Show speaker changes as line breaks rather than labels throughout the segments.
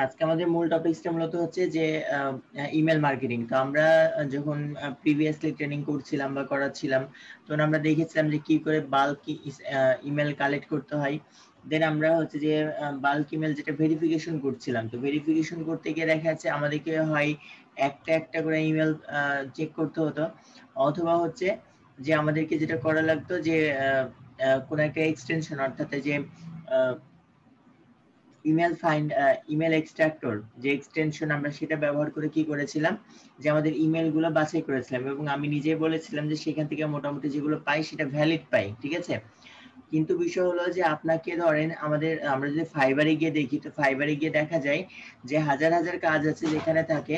আজকে আমাদের মূল টপিকসটা মূলত হচ্ছে যে ইমেল মার্কেটিং। তো আমরা যখন প্রিভিয়াসলি ট্রেনিং করছিলাম বা করাচ্ছিলাম, তখন আমরা দেখেছিলাম যে কি করে বাল্ক ইমেল কালেক্ট করতে হয়। দেন আমরা হচ্ছে যে বাল্ক ইমেল যেটা ভেরিফিকেশন করছিলাম, তো ভেরিফিকেশন করতে গিয়ে দেখা যাচ্ছে আমাদেরকে হয় একটা একটা করে ইমেল চেক করতে হতো, অথবা হচ্ছে যে আমাদেরকে যেটা করা লাগতো যে কোনো একটা এক্সটেনশন, অর্থাৎ যে ইমেল এক্সট্রাক্টর যে এক্সটেনশন, আমরা সেটা ব্যবহার করে কি করেছিলাম যে আমাদের ইমেল গুলো বাছাই করেছিলাম, এবং আমি নিজেই বলেছিলাম যে সেখান থেকে মোটামুটি যেগুলো পাই সেটা ভ্যালিড পাই, ঠিক আছে। কিন্তু বিষয় হলো যে আপনাকে ধরেন আমরা যদি ফাইবারে গিয়ে দেখি, তো ফাইবারে গিয়ে দেখা যায় যে হাজার হাজার কাজ আছে যেখানে থাকে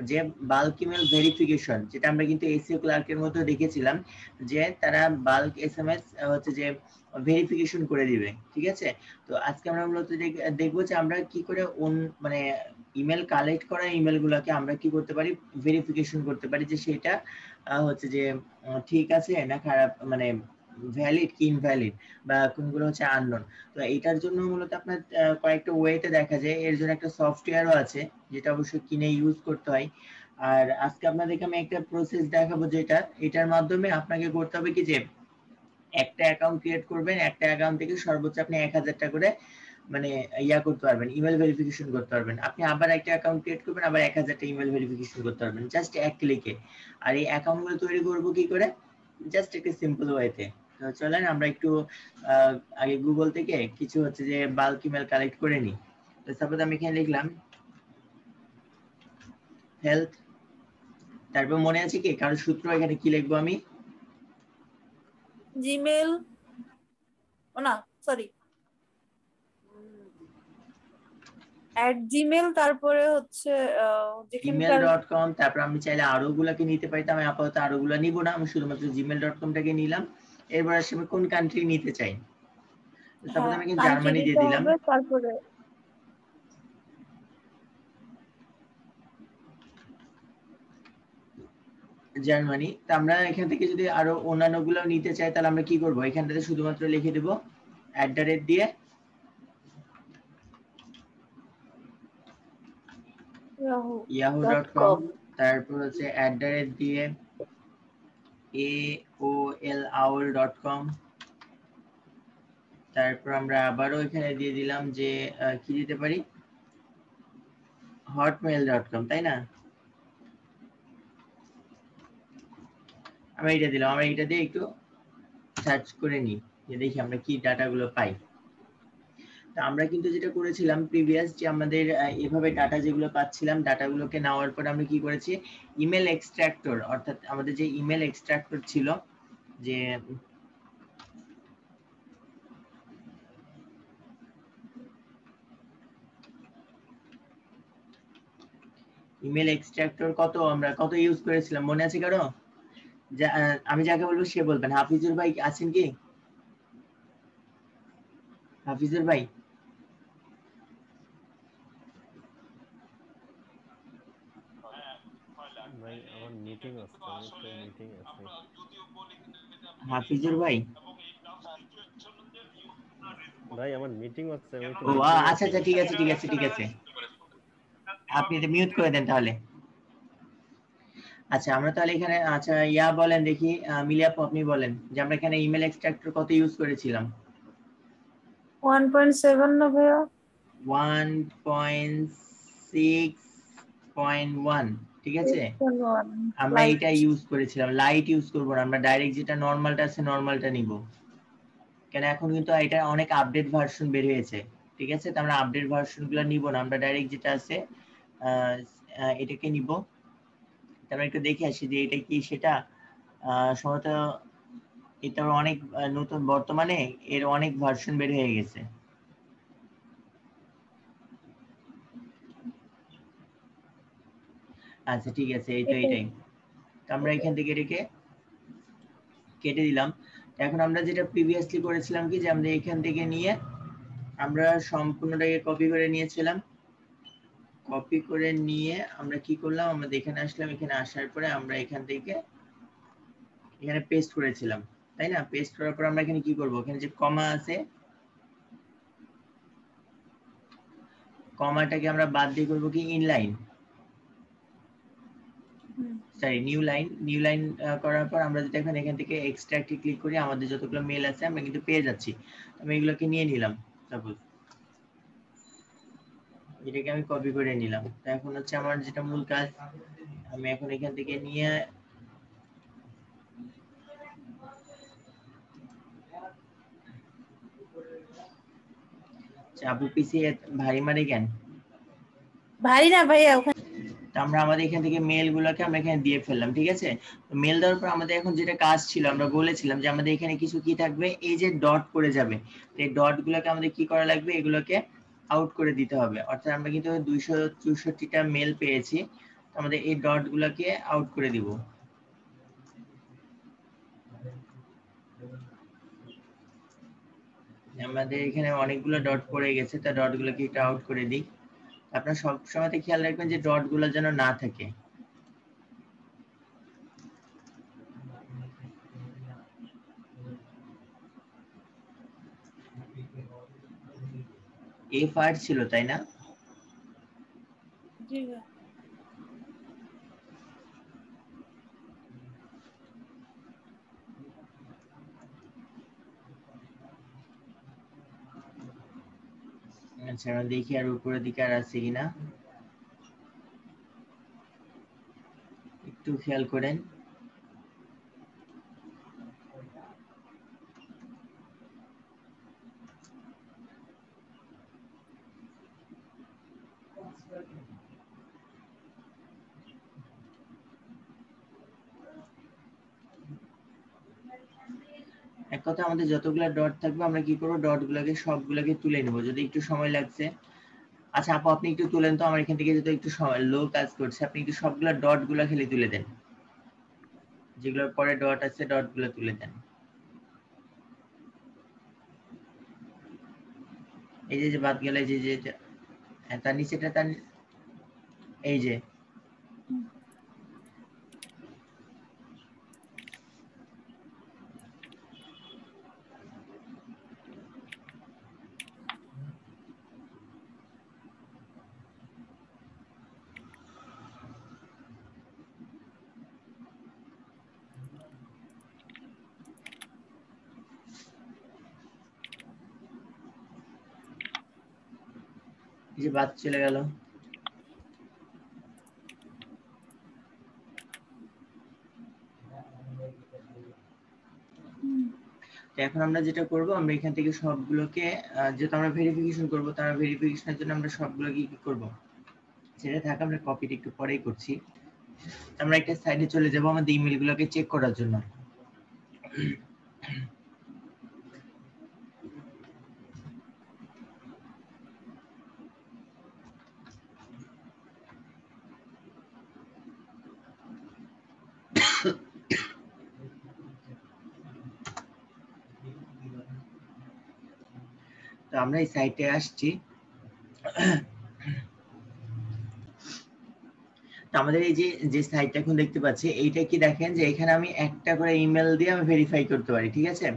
যে বাল্ক ইমেল ভেরিফিকেশন, যেটা আমরা কিন্তু এসইও ক্লার্কের মধ্যে দেখেছিলাম যে তারা বাল্ক এসএমএস হচ্ছে যে ভেরিফিকেশন করে দিবে, ঠিক আছে। তো আজকে আমরা মূলত দেখবো যে আমরা কি করে মানে ইমেল কালেক্ট করা ইমেল গুলোকে আমরা কি করতে পারি, ভেরিফিকেশন করতে পারি যে সেটা হচ্ছে যে ঠিক আছে না খারাপ, মানে ভ্যালিড কি ইনভ্যালিড, বা কোনগুলো হচ্ছে আননোন। তো এটার জন্য মূলত আপনার কয়েকটা ওয়েতে দেখা যায়, এর জন্য একটা সফটওয়্যারও আছে যেটা অবশ্যই কিনে ইউজ করতে হয়। আর আজকে আপনাদেরকে আমি একটা প্রসেস দেখাবো, যেটা এটার মাধ্যমে আপনাকে করতে হবে কি যে একটা অ্যাকাউন্ট ক্রিয়েট করবেন, একটা অ্যাকাউন্ট থেকে সর্বোচ্চ আপনি 1000 টাকা করে মানে করতে পারবেন, ইমেল ভেরিফিকেশন করতে পারবেন। আপনি আবার একটা অ্যাকাউন্ট ক্রিয়েট করবেন, আবার 1000 টা ইমেল ভেরিফিকেশন করতে পারবেন জাস্ট এক ক্লিকে। আর এই অ্যাকাউন্টগুলো তৈরি করব কি করে, জাস্ট একটা সিম্পল ওয়েতে। তো চলেন আমরা একটু আগে গুগল থেকে কিছু হচ্ছে যে বাল্ক ইমেল কালেক্ট করে নিই। তো সাপোজ আমি এখানে লিখলাম হেলথ, তারপর মনে আছে কি কারণ সূত্র, এখানে কি লিখবো আমি,
জিমেল, ও না সরি, @gmail, তারপরে হচ্ছে যেখানকার
gmail.com। তারপর আমি চাইলে আরো গুলাকে নিতে পারতাম, আমি আপাতত আরো গুলা নিব না, আমি শুধুমাত্র gmail.com টাকে নিলাম। এরপর আসলে আমি কোন কান্ট্রি নিতে চাই, সাপোজ
হ্যাঁ
আমি এখানে
কান্ট্রি
জার্মানি দিয়ে
দিতে
দিলাম,
হবে, তারপরে
জার্মানি। তো আমরা এখান থেকে যদি আরো অন্যান্য গুলো নিতে চাই, তাহলে আমরা কি করব, এখানটাতে শুধুমাত্র লিখে দেব @ দিয়ে yahoo.com,
yahoo.com।
তারপর হচ্ছে @ দিয়ে aol.com, তারপর আমরা আবারও এখানে দিয়ে দিলাম যে কি দিতে পারি, hotmail.com, তাই না। আমি এটা দিলাম, আমরা এটা দিয়ে একটু সার্চ করে নিই যে দেখি আমরা কি ডাটাগুলো পাই। তো আমরা কিন্তু যেটা করেছিলাম প্রিভিয়াস, যে আমাদের এভাবে ডাটা যেগুলো পাচ্ছিলাম, ডাটাগুলোকে নেওয়ার পর আমরা কি করেছি, ইমেল এক্সট্রাক্টর, অর্থাৎ আমাদের যে ইমেল এক্সট্রাক্টর ছিল, যে ইমেল এক্সট্রাক্টর আমরা কত ইউজ করেছিলাম মনে আছে কারো? আমি যাকে বলবো সে বলবেন। হাফিজুর ভাই আছেন কি? হাফিজুর ভাই,
ভাই আমার মিটিং আছে, আমি তো মিটিং আছে।
হাফিজুর ভাই,
ভাই আমার মিটিং আছে, আমি একটু
ও
মিটিং এ
আচ্ছা
আছি।
আচ্ছা, ঠিক আছে ঠিক আছে ঠিক আছে, আপনি এটা মিউট করে দেন তাহলে। আচ্ছা আমরা তাহলে এখানে, আচ্ছা বলেন দেখি, মিলি আপু আপনি বলেন যে আমরা এখানে ইমেল এক্সট্রাক্টর কত ইউজ করেছিলাম।
1.7 না ভাইয়া?
1.6.1, ঠিক আছে। আমরা
লাইট।
এটা ইউজ করেছিলাম, লাইট ইউজ করবো না, আমরা ডাইরেক্ট যেটা নরমালটা আছে নরমালটা নিব, কেন এখন কিন্তু এটা অনেক আপডেট ভার্সন বের হয়েছে, ঠিক আছে। তো আমরা আপডেট ভার্সন গুলো নিব না, আমরা ডাইরেক্ট যেটা আছে এটাকে নিব। তারপর একটু দেখে আসি যে এটা কি সেটা, সম্ভবত এটা অনেক নতুন, বর্তমানে এর অনেক ভার্সন বের হয়ে গেছে। আচ্ছা ঠিক আছে, এইটাই। তো আমরা এখান থেকে এটাকে কেটে দিলাম। এখন আমরা যেটা প্রিভিয়াসলি করেছিলাম কি, যে আমরা এখান থেকে নিয়ে আমরা সম্পূর্ণটাকে কপি করে নিয়েছিলাম, কপি করে নিয়ে আমরা কি করলাম, আমরা এখানে আসলাম, এখানে আসার পরে আমরা এখান থেকে এখানে পেস্ট করেছিলাম, তাই না। পেস্ট করার পর আমরা এখানে কি করব, এখানে যে কমা আছে, কমাটাকে আমরা বাদ দিয়ে করব কি ইনলাইন,
হুম।
সরি নিউ লাইন করার পর আমরা যদি এখন এখান থেকে এক্সট্রাক্টে ক্লিক করি আমাদের যতগুলো মেল আছে আমরা কিন্তু পেয়ে যাচ্ছি। আমি এগুলোকে নিয়ে নিলাম, সাপোজ এটাকে আমি কপি করে নিলাম। তো এখন হচ্ছে আমার যেটা মূল কাজ, আমি এখন এখান থেকে নিয়ে আপু পিসি ভারী মারে কেন?
ভারী না ভাইয়া, ওখানে
তো আমরা আমাদের এখান থেকে মেল গুলোকে আমরা এখানে দিয়ে ফেললাম, ঠিক আছে। মেল দেওয়ার পর আমাদের এখন যেটা কাজ ছিল, আমরা বলেছিলাম যে আমাদের এখানে কিছু কি থাকবে, এই যে ডট করে যাবে, এই ডট গুলোকে আমাদের কি করা লাগবে, এগুলোকে আউট করে দিতে হবে। অর্থাৎ আমরা কিন্তু 264টা মেল পেয়েছি, আমাদের এই ডট গুলোকে আউট করে দিব। আমাদের এখানে অনেকগুলো ডট পড়ে গেছে, তা ডট গুলোকে একটু আউট করে দিই। আপনারা সব সময় খেয়াল রাখবেন যে ডট গুলো যেন না থাকে। F8 ছিল তাই না?
জি ভাইয়া।
আচ্ছা আমরা দেখি আর উপরের দিকে আর আছে কিনা, একটু খেয়াল করেন। এক কথা আমাদের যতগুলো ডট থাকবে আমরা কি করবো, ডট গুলাকে সবগুলাকে তুলে নেবো, যদি একটু সময় লাগছে। আচ্ছা আপু আপনি একটু তুলেন তো, আমার এখান থেকে যদি একটু লো কাজ করছে, আপনি একটু সবগুলা ডট গুলা খালি তুলে দেন, যেগুলোর পরে ডট আছে ডট গুলা তুলে দেন। এই যে বাদ গেল, এই যে তার নিচেটা, তার এই যে বাদ চলে গেল। তো এখন আমরা যেটা করব, আমরা এখান থেকে সবগুলোকে যেহেতু আমরা ভেরিফিকেশন করব, তার ভেরিফিকেশনের জন্য আমরা সবগুলোকে কি করব, সেটা থাকা আমরা কপিটা একটু পরেই করছি। আমরা একটা সাইডে চলে যাব আমাদের ইমেল গুলোকে চেক করার জন্য। তো আমরা এই সাইটে আসছি। তো আমাদের এই যে সাইটটা এখন দেখতে পাচ্ছি, এইটা কি দেখেন যে এখানে আমি একটা করে ইমেল দিয়ে আমি ভেরিফাই করতে পারি, ঠিক আছে।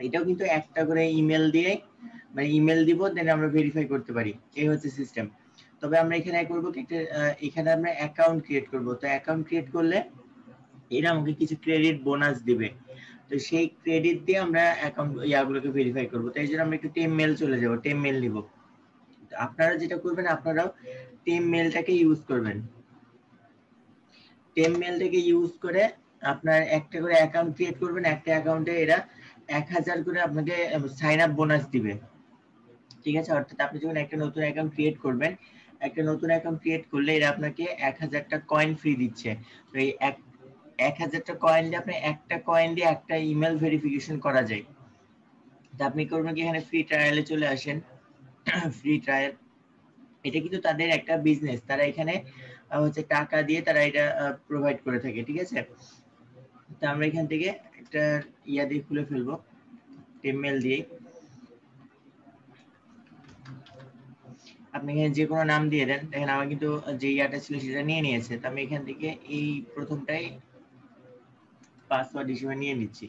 এটাও কিন্তু একটা করে ইমেল দিয়ে, মানে ইমেল দিব দেন আমরা ভেরিফাই করতে পারি, এই হচ্ছে সিস্টেম। তবে আমরা এখানে করব কি, এখানে আমরা অ্যাকাউন্ট ক্রিয়েট করব। তো অ্যাকাউন্ট ক্রিয়েট করলে এরা আমাকে কিছু ক্রেডিট বোনাস দিবে। তো সেই ক্রেডিট দিয়ে আমরা অ্যাকাউন্ট ইয়াগুলোকে ভেরিফাই করব। তো এই জন্য আমরা একটু টেম মেল চলে যাব, টেম মেল নিব। আপনারা যেটা করবেন, আপনারাও টেম মেলটাকে ইউজ করবেন। টেম মেলটাকে ইউজ করে আপনার একটা করে অ্যাকাউন্ট ক্রিয়েট করবেন, একটা অ্যাকাউন্টে এরা 1000 করে আপনাকে সাইন আপ বোনাস দিবে, ঠিক আছে। অর্থাৎ আপনি যখন একটা নতুন অ্যাকাউন্ট ক্রিয়েট করবেন, একটা নতুন অ্যাকাউন্ট ক্রিয়েট করলে এরা আপনাকে 1000টা কয়েন ফ্রি দিচ্ছে। তো এই 1000টা কয়েন দিয়ে আপনি একটা কয়েন দিয়ে একটা ইমেল ভেরিফিকেশন করা যায়। তো আপনি করবেন কি, এখানে ফ্রি ট্রায়ালে চলে আসেন। ফ্রি ট্রায়াল, এটা কিন্তু তাদের একটা বিজনেস, তারা এখানে হচ্ছে টাকা দিয়ে তারা এটা প্রোভাইড করে থাকে, ঠিক আছে। তো আমরা এখান থেকে একটা ইয়া দিয়ে খুলে ফেলবো, টেমমেল দিয়ে। আপনি এখানে যে কোনো নাম দিয়ে দেন। দেখেন আমার কিন্তু যে ইয়াটা ছিল সেটা নিয়ে নিয়েছে। তো আমি এখান থেকে এই প্রথমটাই পাসওয়ার্ড হিসেবে নিয়ে নিচ্ছি।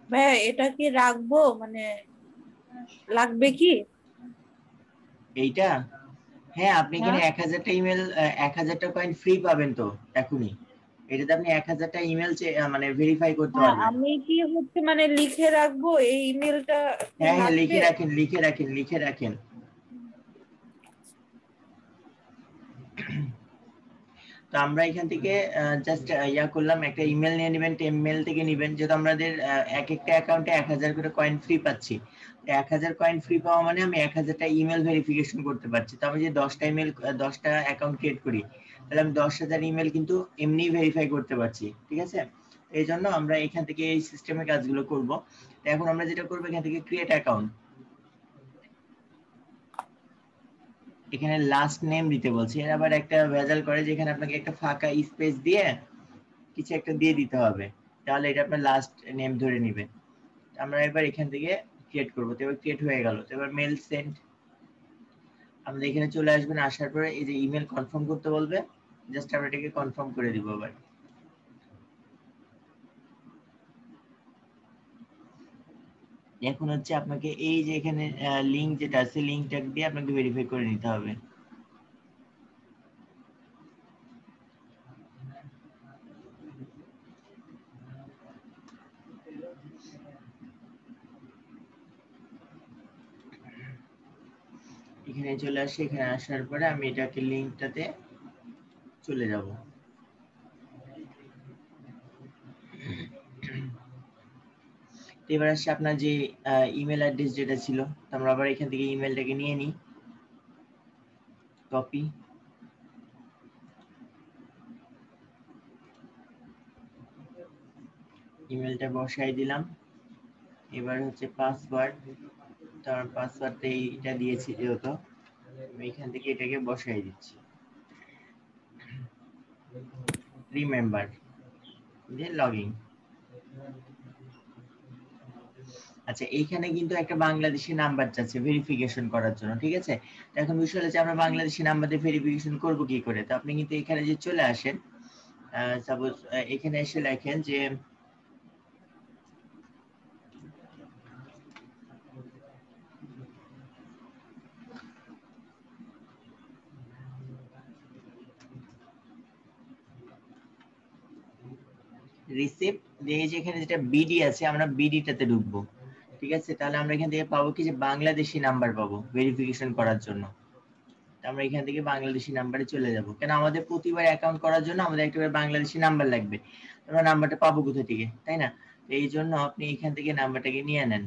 ভাইয়া এটা কি রাখবো, মানে লাগবে কি?
এইটা হ্যাঁ, আপনি এখানে
হ্যাঁ
1000টা ইমেল 1000টা কয়েন ফ্রি পাবেন তো এখনই। এটাতে আপনি 1000টা ইমেল মানে ভেরিফাই করতে
হ্যাঁ,
পারবেন।
আমি কি হচ্ছে মানে লিখে রাখবো এই ইমেলটা কি
হ্যাঁ হ্যাঁ,
লাগবে?
লিখে রাখেন লিখে রাখেন লিখে রাখেন। তো আমরা এখান থেকে জাস্ট ইয়া করলাম, একটা ইমেল নিয়ে নেবেন, টেমমেল থেকে নেবেন, যেহেতু আমাদের এক একটা অ্যাকাউন্টে 1000 করে কয়েন ফ্রি পাচ্ছি। 1000 কয়েন ফ্রি পাওয়া মানে আমি 1000টা ইমেল ভেরিফিকেশন করতে পারছি। তো আমি যে 10টা ইমেল 10টা অ্যাকাউন্ট ক্রিয়েট করি, তাহলে আমি 10,000 ইমেল কিন্তু এমনি ভেরিফাই করতে পারছি, ঠিক আছে? এই জন্য আমরা এখান থেকে এই সিস্টেমে কাজগুলো করব। তো এখন আমরা যেটা করবো, এখান থেকে ক্রিয়েট অ্যাকাউন্ট, এখানে লাস্ট নেম দিতে বলছি। এর আবার একটা ভেজাল করে, যেখানে আপনাকে একটা ফাঁকা স্পেস দিয়ে কিছু একটা দিয়ে দিতে হবে, তাহলে এটা আপনার লাস্ট নেম ধরে নিবে। আমরা এবার এখান থেকে ক্রিয়েট করব। তো এবার ক্রিয়েট হয়ে গেল। তো এবার মেল সেন্ড, আমরা এখানে চলে আসবেন, আসার পরে এই যে ইমেল কনফার্ম করতে বলবে, জাস্ট আমরা এটাকে কনফার্ম করে দিব। এবার এখন হচ্ছে আপনাকে এই যে এখানে লিংক যেটা আছে, লিংকটা দিয়ে আপনাকে ভেরিফাই করে নিতে হবে। এখানে চলে আসি, এখানে আসার পরে আমি এটাকে লিংকটাতে চলে যাব। এবার আসছে আপনার যে ইমেল অ্যাড্রেস যেটা ছিল, তো আমরা আবার এখান থেকে ইমেলটাকে নিয়ে নিই, কপি, ইমেলটা বসাই দিলাম। এবার হচ্ছে পাসওয়ার্ড, তার পাসওয়ার্ডটা এইটা দিয়েছি যেহেতু, আমি এখান থেকে এটাকে বসাই দিচ্ছি, রিমেম্বার দিয়ে লগইন। আচ্ছা, এইখানে কিন্তু একটা বাংলাদেশি নাম্বার চাচ্ছে ভেরিফিকেশন করার জন্য, ঠিক আছে? তো এখন বিষয় হচ্ছে আমরা বাংলাদেশি নাম্বার দিয়ে ভেরিফিকেশন করব কি করে? তো আপনি কিন্তু এখানে যে চলে আসেন, সাপোজ এখানে এসে লেখেন যে রিসিপ্ট দিয়ে, যে এখানে যেটা বিডি আছে, আমরা বিডিটাতে ঢুকবো, ঠিক আছে? তাহলে আমরা এখান থেকে পাবো কি, যে বাংলাদেশি নাম্বার পাবো ভেরিফিকেশন করার জন্য। আমরা এখান থেকে বাংলাদেশি নাম্বারে চলে যাব, কেন আমাদের প্রতিবার অ্যাকাউন্ট করার জন্য আমাদের একটা বাংলাদেশি নাম্বার লাগবে। আমরা নাম্বারটা পাবো কোথা থেকে, তাই না? তো এই জন্য আপনি এখান থেকে নাম্বারটাকে নিয়ে নেন।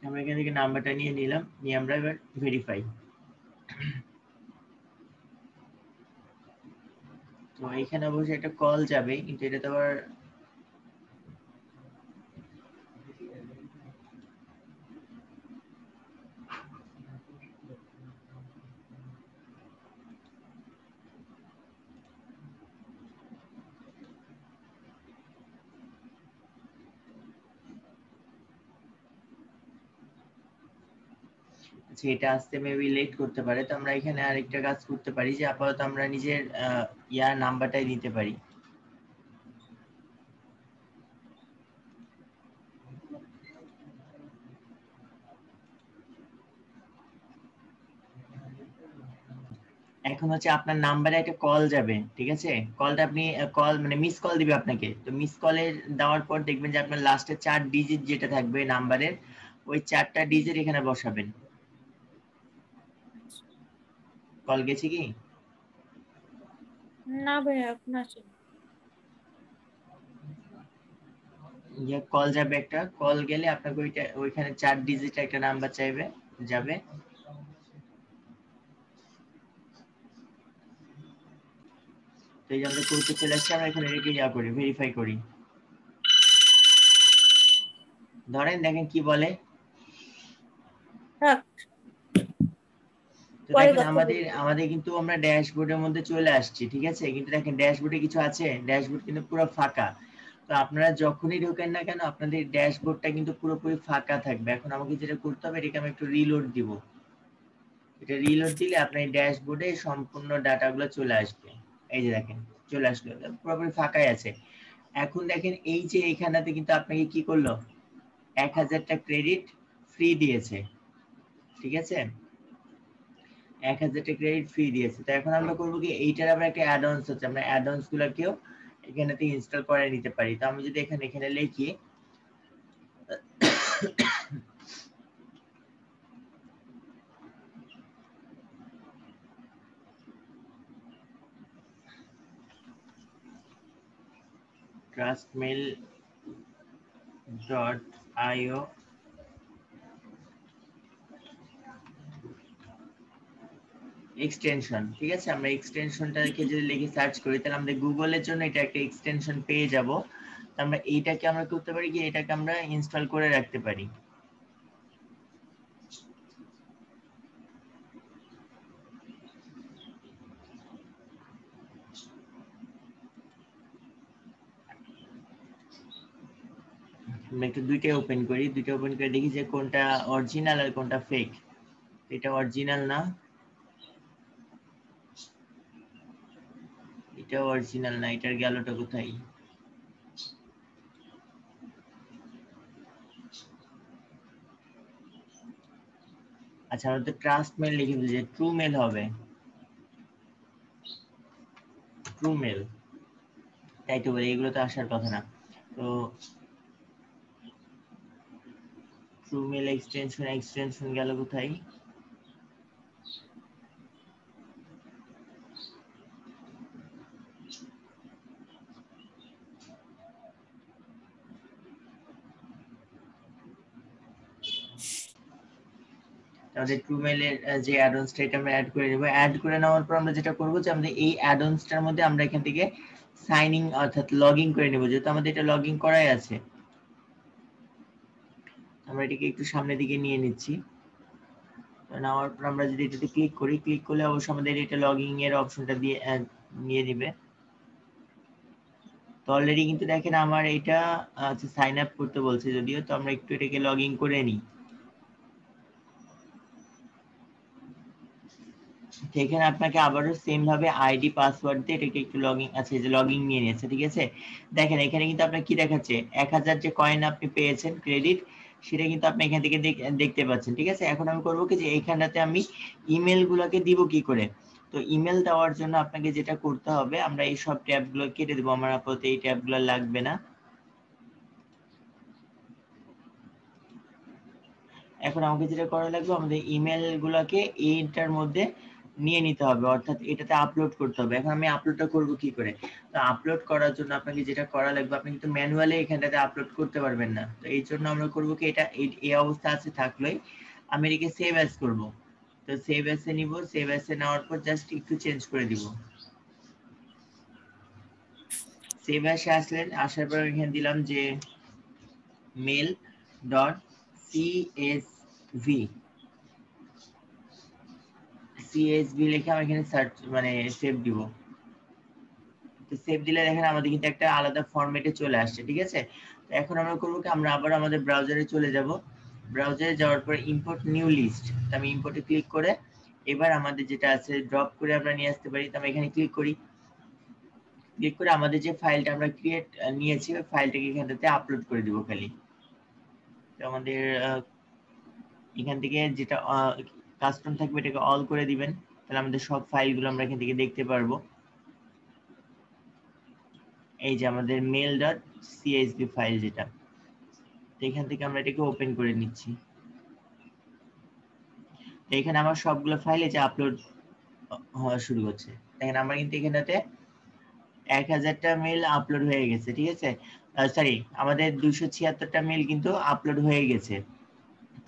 আমরা এখান থেকে নাম্বারটা নিয়ে নিলাম, নিয়ে আমরা এবার ভেরিফাই। তো এখানে অবশ্যই একটা কল যাবে, কিন্তু এটা তো আবার এটা আসতে মেবি লেট করতে পারে। তো আমরা এখানে আরেকটা কাজ করতে পারি, যে আপাতত আমরা নিজের ইয়ার নাম্বারটাই দিতে পারি। এখন হচ্ছে আপনার নাম্বারে একটা কল যাবে, ঠিক আছে? কলটা আপনি কল মানে মিস কল দিবে আপনাকে। তো মিস কলে দেওয়ার পর দেখবেন যে আপনার লাস্টে 4 ডিজিট যেটা থাকবে নাম্বারের, ওই 4টা ডিজিট এখানে বসাবেন। কল গেছে কি?
না ভাইয়া এখন আসেনি।
ইয়ে কল যাবে, একটা কল গেলে আপনাকে ওইখানে 4 ডিজিট একটা নাম্বার চাইবে, যাবে। তো এই যে আমরা করতে চলে আসছি, আমরা এখানে এটাকে ইয়া করি, ভেরিফাই করি। ধরেন দেখেন কি বলে।
থাক,
তো
পরে
দেখেন
কথা
আমাদের
বলবো।
আমাদের কিন্তু আমরা ড্যাশবোর্ডের মধ্যে চলে আসছি, ঠিক আছে? কিন্তু দেখেন ড্যাশবোর্ডে কিছু আছে? ড্যাশবোর্ড কিন্তু পুরো ফাঁকা। তো আপনারা যখনই ঢোকেন না কেন, আপনাদের ড্যাশবোর্ডটা কিন্তু পুরোপুরি ফাঁকা থাকবে। এখন আমাকে যেটা করতে হবে, এটাকে আমি একটু রিলোড দিব। এটা রিলোড দিলে আপনার ড্যাশবোর্ডে সম্পূর্ণ ডাটাগুলো চলে আসবে। এই যে দেখেন চলে আসলো, পুরোপুরি ফাঁকাই আছে। এখন দেখেন এই যে এইখানটাতে কিন্তু আপনাকে কি করলো, 1000টা ক্রেডিট ফ্রি দিয়েছে, ঠিক আছে, 1000টা ক্রেডিট ফ্রি দিয়েছে। তো এখন আমরা করবো কি, এইটার আবার একটা অ্যাডঅনস হচ্ছে, আমরা অ্যাডঅনস গুলোকেও এখানেতে ইনস্টল করে নিতে পারি। তো আমি যদি এখানে লিখি trustmail.io এক্সটেনশন, ঠিক আছে, আমরা এক্সটেনশনটাকে যদি লিখে সার্চ করি তাহলে আমাদের গুগলের জন্য এটা একটা এক্সটেনশন পেয়ে যাব। আমরা এইটাকে আমরা করতে পারি কি, এটাকে আমরা ইনস্টল করে রাখতে পারি। আমরা একটু দুইটাই ওপেন করি, দুইটা ওপেন করে দেখি যে কোনটা অরিজিনাল আর কোনটা ফেক। এটা অরিজিনাল না, এটা অরিজিনাল না, এটার গেলটা কোথায়? আচ্ছা আমরা তো ট্রাস্ট মেল লিখে দিয়েছি, ট্রু মেল হবে, ট্রু মেল, তাই তো বলি, এগুলো তো আসার কথা না। তো ট্রু মেল এক্সটেনশন গেল কোথায়? তাহলে ট্রু মেলের যে অ্যাডঅনসটা এটা আমরা অ্যাড করে নেব। অ্যাড করে নেওয়ার পর আমরা যেটা করব যে আমাদের এই অ্যাডঅনসটার মধ্যে আমরা এখান থেকে সাইন ইন অর্থাৎ লগ ইন করে নেব, যেহেতু আমাদের এটা লগ ইন করাই আছে। আমরা এটাকে একটু সামনের দিকে নিয়ে নিচ্ছি। নেওয়ার পর আমরা যদি এটাতে ক্লিক করি, ক্লিক করলে অবশ্যই আমাদের এটা লগ ইন এর অপশনটা দিয়ে নিয়ে নেবে। তো অলরেডি কিন্তু দেখেন আমার এটা আচ্ছা সাইন আপ করতে বলছে যদিও, তো আমরা একটু এটাকে লগ ইন করে নিই। এখানে আপনাকে আবারও সেম ভাবে আইডি পাসওয়ার্ড দিয়ে এটাকে একটু লগইন, আচ্ছা এই যে লগইন নিয়ে নিয়েছে, ঠিক আছে। দেখেন এখানে কিন্তু আপনার কি দেখাচ্ছে, 1000 যে কয়েন আপনি পেয়েছেন ক্রেডিট, সেটা কিন্তু আপনি এখান থেকে দেখতে পাচ্ছেন, ঠিক আছে। এখন আমি করবো কি যে এইখানটাতে আমি ইমেল গুলোকে দিব কি করে। তো ইমেল দেওয়ার জন্য আপনাকে যেটা করতে হবে, আমরা এই সব ট্যাব গুলো কেটে দেবো, আমার আপাতত এই ট্যাব গুলো লাগবে না। এখন আমাকে যেটা করা লাগবে, আমাদের ইমেল গুলোকে এইটার মধ্যে নিয়ে নিতে হবে, অর্থাৎ এটাতে আপলোড করতে হবে। এখন আমি আপলোডটা করব কি করে? তো আপলোড করার জন্য আপনাকে যেটা করা লাগবে, আপনি কিন্তু ম্যানুয়ালি এখানটাতে আপলোড করতে পারবেন না। তো এই জন্য আমরা করব কি, এটা এই অবস্থা আছে থাকলেই আমি এটাকে সেভ অ্যাজ করব। তো সেভ অ্যাজে নিব, সেভ অ্যাজে নেওয়ার পর জাস্ট একটু চেঞ্জ করে দিব। সেভ অ্যাজে আসলেন, আসার পর এখানে দিলাম যে mail.csv লিখে আমি এখানে সার্চ মানে সেভ দিব। তো সেভ দিলে দেখেন আমাদের কিন্তু একটা আলাদা ফরম্যাটে চলে আসছে, ঠিক আছে। তো এখন আমরা করব কি, আমরা আবার আমাদের ব্রাউজারে চলে যাব। ব্রাউজারে যাওয়ার পর ইম্পোর্ট নিউ লিস্ট, আমি ইম্পোর্টে ক্লিক করে এবার আমাদের যেটা আছে ড্রপ করে আমরা নিয়ে আসতে পারি। তো আমি এখানে ক্লিক করি, ক্লিক করে আমাদের যে ফাইলটা আমরা ক্রিয়েট নিয়েছি ওই ফাইলটাকে এখানটাতে আপলোড করে দিব খালি। তো আমাদের এখান থেকে যেটা কাস্টম থাকবে এটাকে অল করে দিবেন, তাহলে আমাদের সব ফাইলগুলো আমরা এখান থেকে দেখতে পারবো। এই যে আমাদের mail.csv ফাইল যেটা, এখান থেকে আমরা এটাকে ওপেন করে নিচ্ছি। এখানে আমার সবগুলো ফাইলে যে আপলোড হওয়া শুরু হচ্ছে, দেখেন আমরা কিন্তু এখানটাতে 1000টা মেল আপলোড হয়ে গেছে, ঠিক আছে। সরি, আমাদের 276টা মেল কিন্তু আপলোড হয়ে গেছে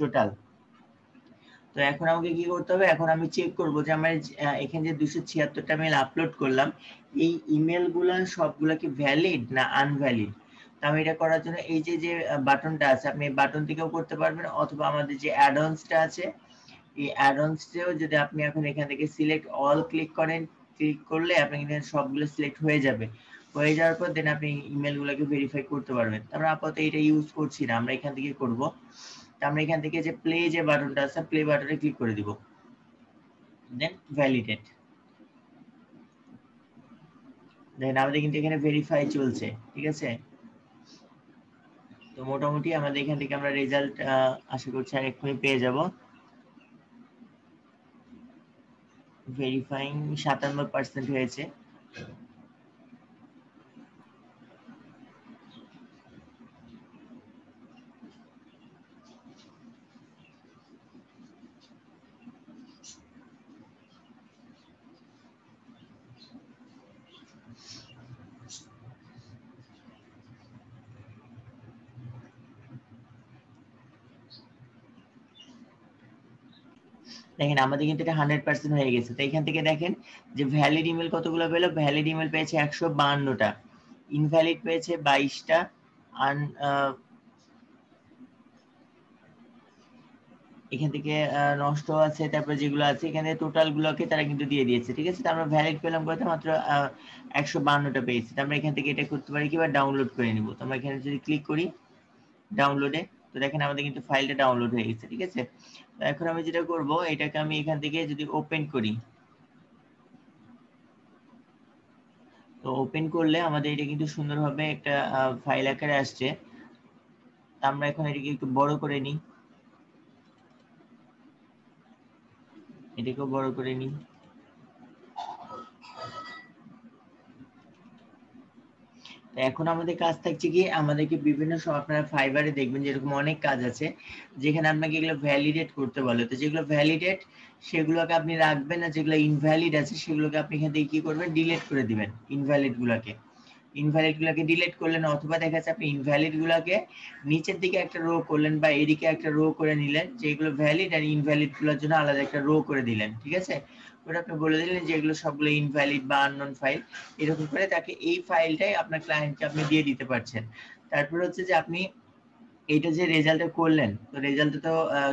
টোটাল। তো এখন আমাকে কি করতে হবে, এখন আমি চেক করব যে আমার এখানে যে 276টা মেল আপলোড করলাম, এই ইমেল গুলা সবগুলা কি ভ্যালিড না আনভ্যালিড। তো আমি এটা করার জন্য এই যে যে বাটনটা আছে, আপনি এই বাটন থেকেও করতে পারবেন, অথবা আমাদের যে অ্যাডঅনসটা আছে এই অ্যাডঅনসটাও যদি আপনি এখন এখান থেকে সিলেক্ট অল ক্লিক করেন, ক্লিক করলে আপনি কিন্তু সবগুলো সিলেক্ট হয়ে যাবে। হয়ে যাওয়ার পর দেন আপনি ইমেলগুলোকে ভেরিফাই করতে পারবেন। আমরা আপাতত এটা ইউজ করছি না, আমরা এখান থেকে করব। আমরা এখান থেকে যে প্লে যে বাটনটা আছে প্লে বাটনে ক্লিক করে দিব। দেন ভ্যালিডেট। দেখেন আমাদের কিন্তু এখানে ভেরিফাই চলছে, ঠিক আছে। তো মোটামুটি আমাদের এখান থেকে আমরা রেজাল্ট আশা করছি আর এক্ষুনি পেয়ে যাব। ভেরিফাইং 57% হয়েছে। দেখেন আমাদের কিন্তু এটা 100% হয়ে গেছে। তো এখান থেকে দেখেন যে ভ্যালিড ইমেল কতগুলো পেলো, ভ্যালিড ইমেল পেয়েছে 152টা, ইনভ্যালিড পেয়েছে 22টা, এখান থেকে নষ্ট আছে, তারপরে যেগুলো আছে এখানে টোটাল গুলোকে তারা কিন্তু দিয়ে দিয়েছে, ঠিক আছে। তো আমরা ভ্যালিড পেলাম কত, মাত্র 152টা পেয়েছি। তো আমরা এখান থেকে এটা করতে পারি কি, বা ডাউনলোড করে নিব। তো আমরা এখানে যদি ক্লিক করি ডাউনলোডে, তো দেখেন আমাদের কিন্তু ফাইলটা ডাউনলোড হয়ে গেছে, ঠিক আছে। তো এখন আমি যেটা করব, এটাকে আমি এখান থেকে যদি ওপেন করি, তো ওপেন করলে আমাদের এটা কিন্তু সুন্দরভাবে একটা ফাইল আকারে আসছে। আমরা এখন এটাকে একটু বড় করে নিই, এটাকেও বড় করে নিই। তো এখন আমাদের কাজ থাকছে কি, আমাদেরকে বিভিন্ন আপনারা ফাইবারে দেখবেন যেরকম অনেক কাজ আছে যেখানে আপনাকে এগুলো ভ্যালিডেট করতে বলে। তো যেগুলো ভ্যালিডেট সেগুলোকে আপনি রাখবেন, না যেগুলো ইনভ্যালিড আছে সেগুলোকে আপনি এখান থেকে কি করবেন, ডিলিট করে দিবেন। ইনভ্যালিড গুলাকে ডিলিট করলেন, অথবা দেখা যাচ্ছে আপনি ইনভ্যালিড গুলাকে নিচের দিকে একটা রো করলেন বা এদিকে একটা রো করে নিলেন, যেগুলো ভ্যালিড আর ইনভ্যালিড গুলোর জন্য আলাদা একটা রো করে দিলেন, ঠিক আছে। ওটা আপনি বলে দিলেন যে এগুলো সবগুলো ইনভ্যালিড বা আননোন ফাইল, এরকম করে তাকে এই ফাইলটাই আপনার ক্লায়েন্টকে আপনি দিয়ে দিতে পারছেন। তারপর হচ্ছে যে আপনি এইটা যে রেজাল্টটা করলেন, তো রেজাল্টে তো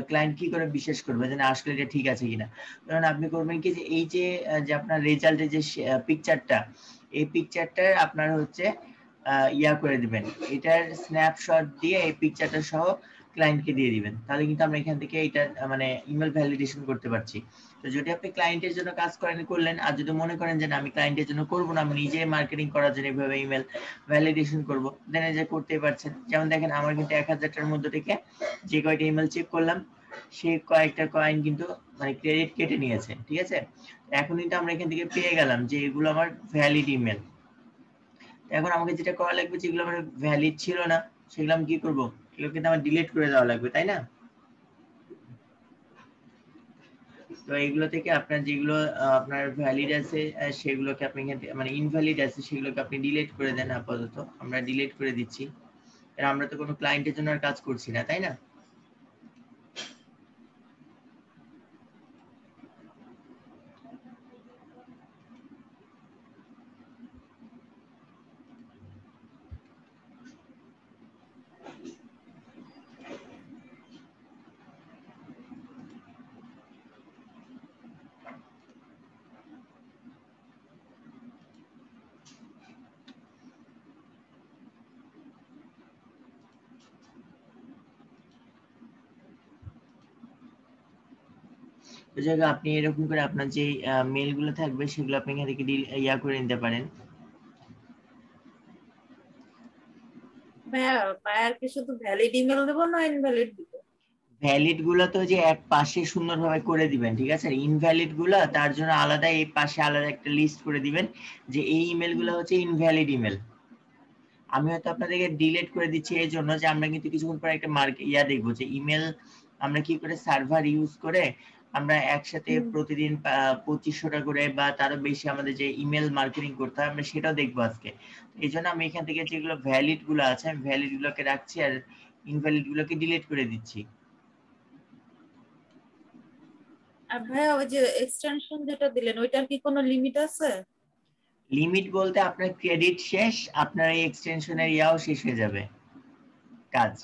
ক্লায়েন্ট কি করে বিশ্বাস করবে যে না আসলে এটা ঠিক আছে কিনা। কারণ আপনি করবেন কি, যে এই যে আপনার রেজাল্টের যে পিকচারটা, এই পিকচারটা আপনার হচ্ছে ইয়া করে দিবেন, এটার স্ন্যাপশট দিয়ে এই পিকচারটা সহ ক্লায়েন্টকে দিয়ে দিবেন। তাহলে কিন্তু আমরা এখান থেকে এটা মানে ইমেল ভ্যালিডেশন করতে পারছি। তো যদি আপনি ক্লায়েন্টের জন্য কাজ করলেন, আর যদি মনে করেন যে না আমি ক্লায়েন্টের জন্য করব না, আমি নিজে মার্কেটিং করার জন্য এইভাবে ইমেল ভ্যালিডেশন করব, দেন যে করতে পারছেন। যেমন দেখেন আমার কিন্তু 1000টার মধ্যে থেকে যে কয়টা ইমেল চেক করলাম, সেই কয়েকটা কয়েন কিন্তু মানে ক্রেডিট কেটে নিয়েছে, ঠিক আছে। এখন কিন্তু আমরা এখান থেকে পেয়ে গেলাম যে এগুলো আমার ভ্যালিড ইমেল। এখন আমাকে যেটা করা লাগবে, যেগুলো আমার ভ্যালিড ছিল না সেগুলো আমি কি করব, এগুলো কিন্তু আমার ডিলিট করে দেওয়া লাগবে, তাই না। তো এইগুলো থেকে আপনার যেগুলো আপনার ভ্যালিড আছে সেগুলোকে আপনি এখান থেকে মানে ইনভ্যালিড আছে সেগুলোকে আপনি ডিলিট করে দেন। আপাতত আমরা ডিলিট করে দিচ্ছি, কারণ আমরা তো কোনো ক্লায়েন্টের জন্য আর কাজ করছি না, তাই না। তো জায়গা আপনি এরকম করে আপনার যে মেলগুলো থাকবে সেগুলো আপনি এখান থেকে ইয়া করে নিতে পারেন।
ভাইয়া ভাইয়ার কি শুধু ভ্যালিড ইমেল দেবো না ইনভ্যালিড দিব?
ভ্যালিড গুলো তো যে এক পাশে সুন্দরভাবে করে দিবেন, ঠিক আছে। ইনভ্যালিড গুলো তার জন্য আলাদা এই পাশে আলাদা একটা লিস্ট করে দিবেন যে এই ইমেল গুলো হচ্ছে ইনভ্যালিড ইমেল। আমি হয়তো আপনাদেরকে ডিলিট করে দিচ্ছি এই জন্য যে আমরা কিন্তু কিছুক্ষণ পরে একটা ইয়া দেখবো যে ইমেল আমরা কি করে সার্ভার ইউজ করে আমরা একসাথে প্রতিদিন 2500টা করে বা তারও বেশি আমাদের যে ইমেল মার্কেটিং করতে হয় আমরা সেটাও দেখবো আজকে। এই জন্য আমি এখান থেকে যেগুলো ভ্যালিড গুলো আছে আমি ভ্যালিড গুলোকে রাখছি আর ইনভ্যালিড গুলোকে ডিলিট করে দিচ্ছি।
আর ভাইয়া ওই যে এক্সটেনশন যেটা দিলেন ওইটার কি কোনো লিমিট আছে?
লিমিট বলতে আপনার ক্রেডিট শেষ, আপনার এই এক্সটেনশনের ইয়াও শেষ হয়ে যাবে কাজ।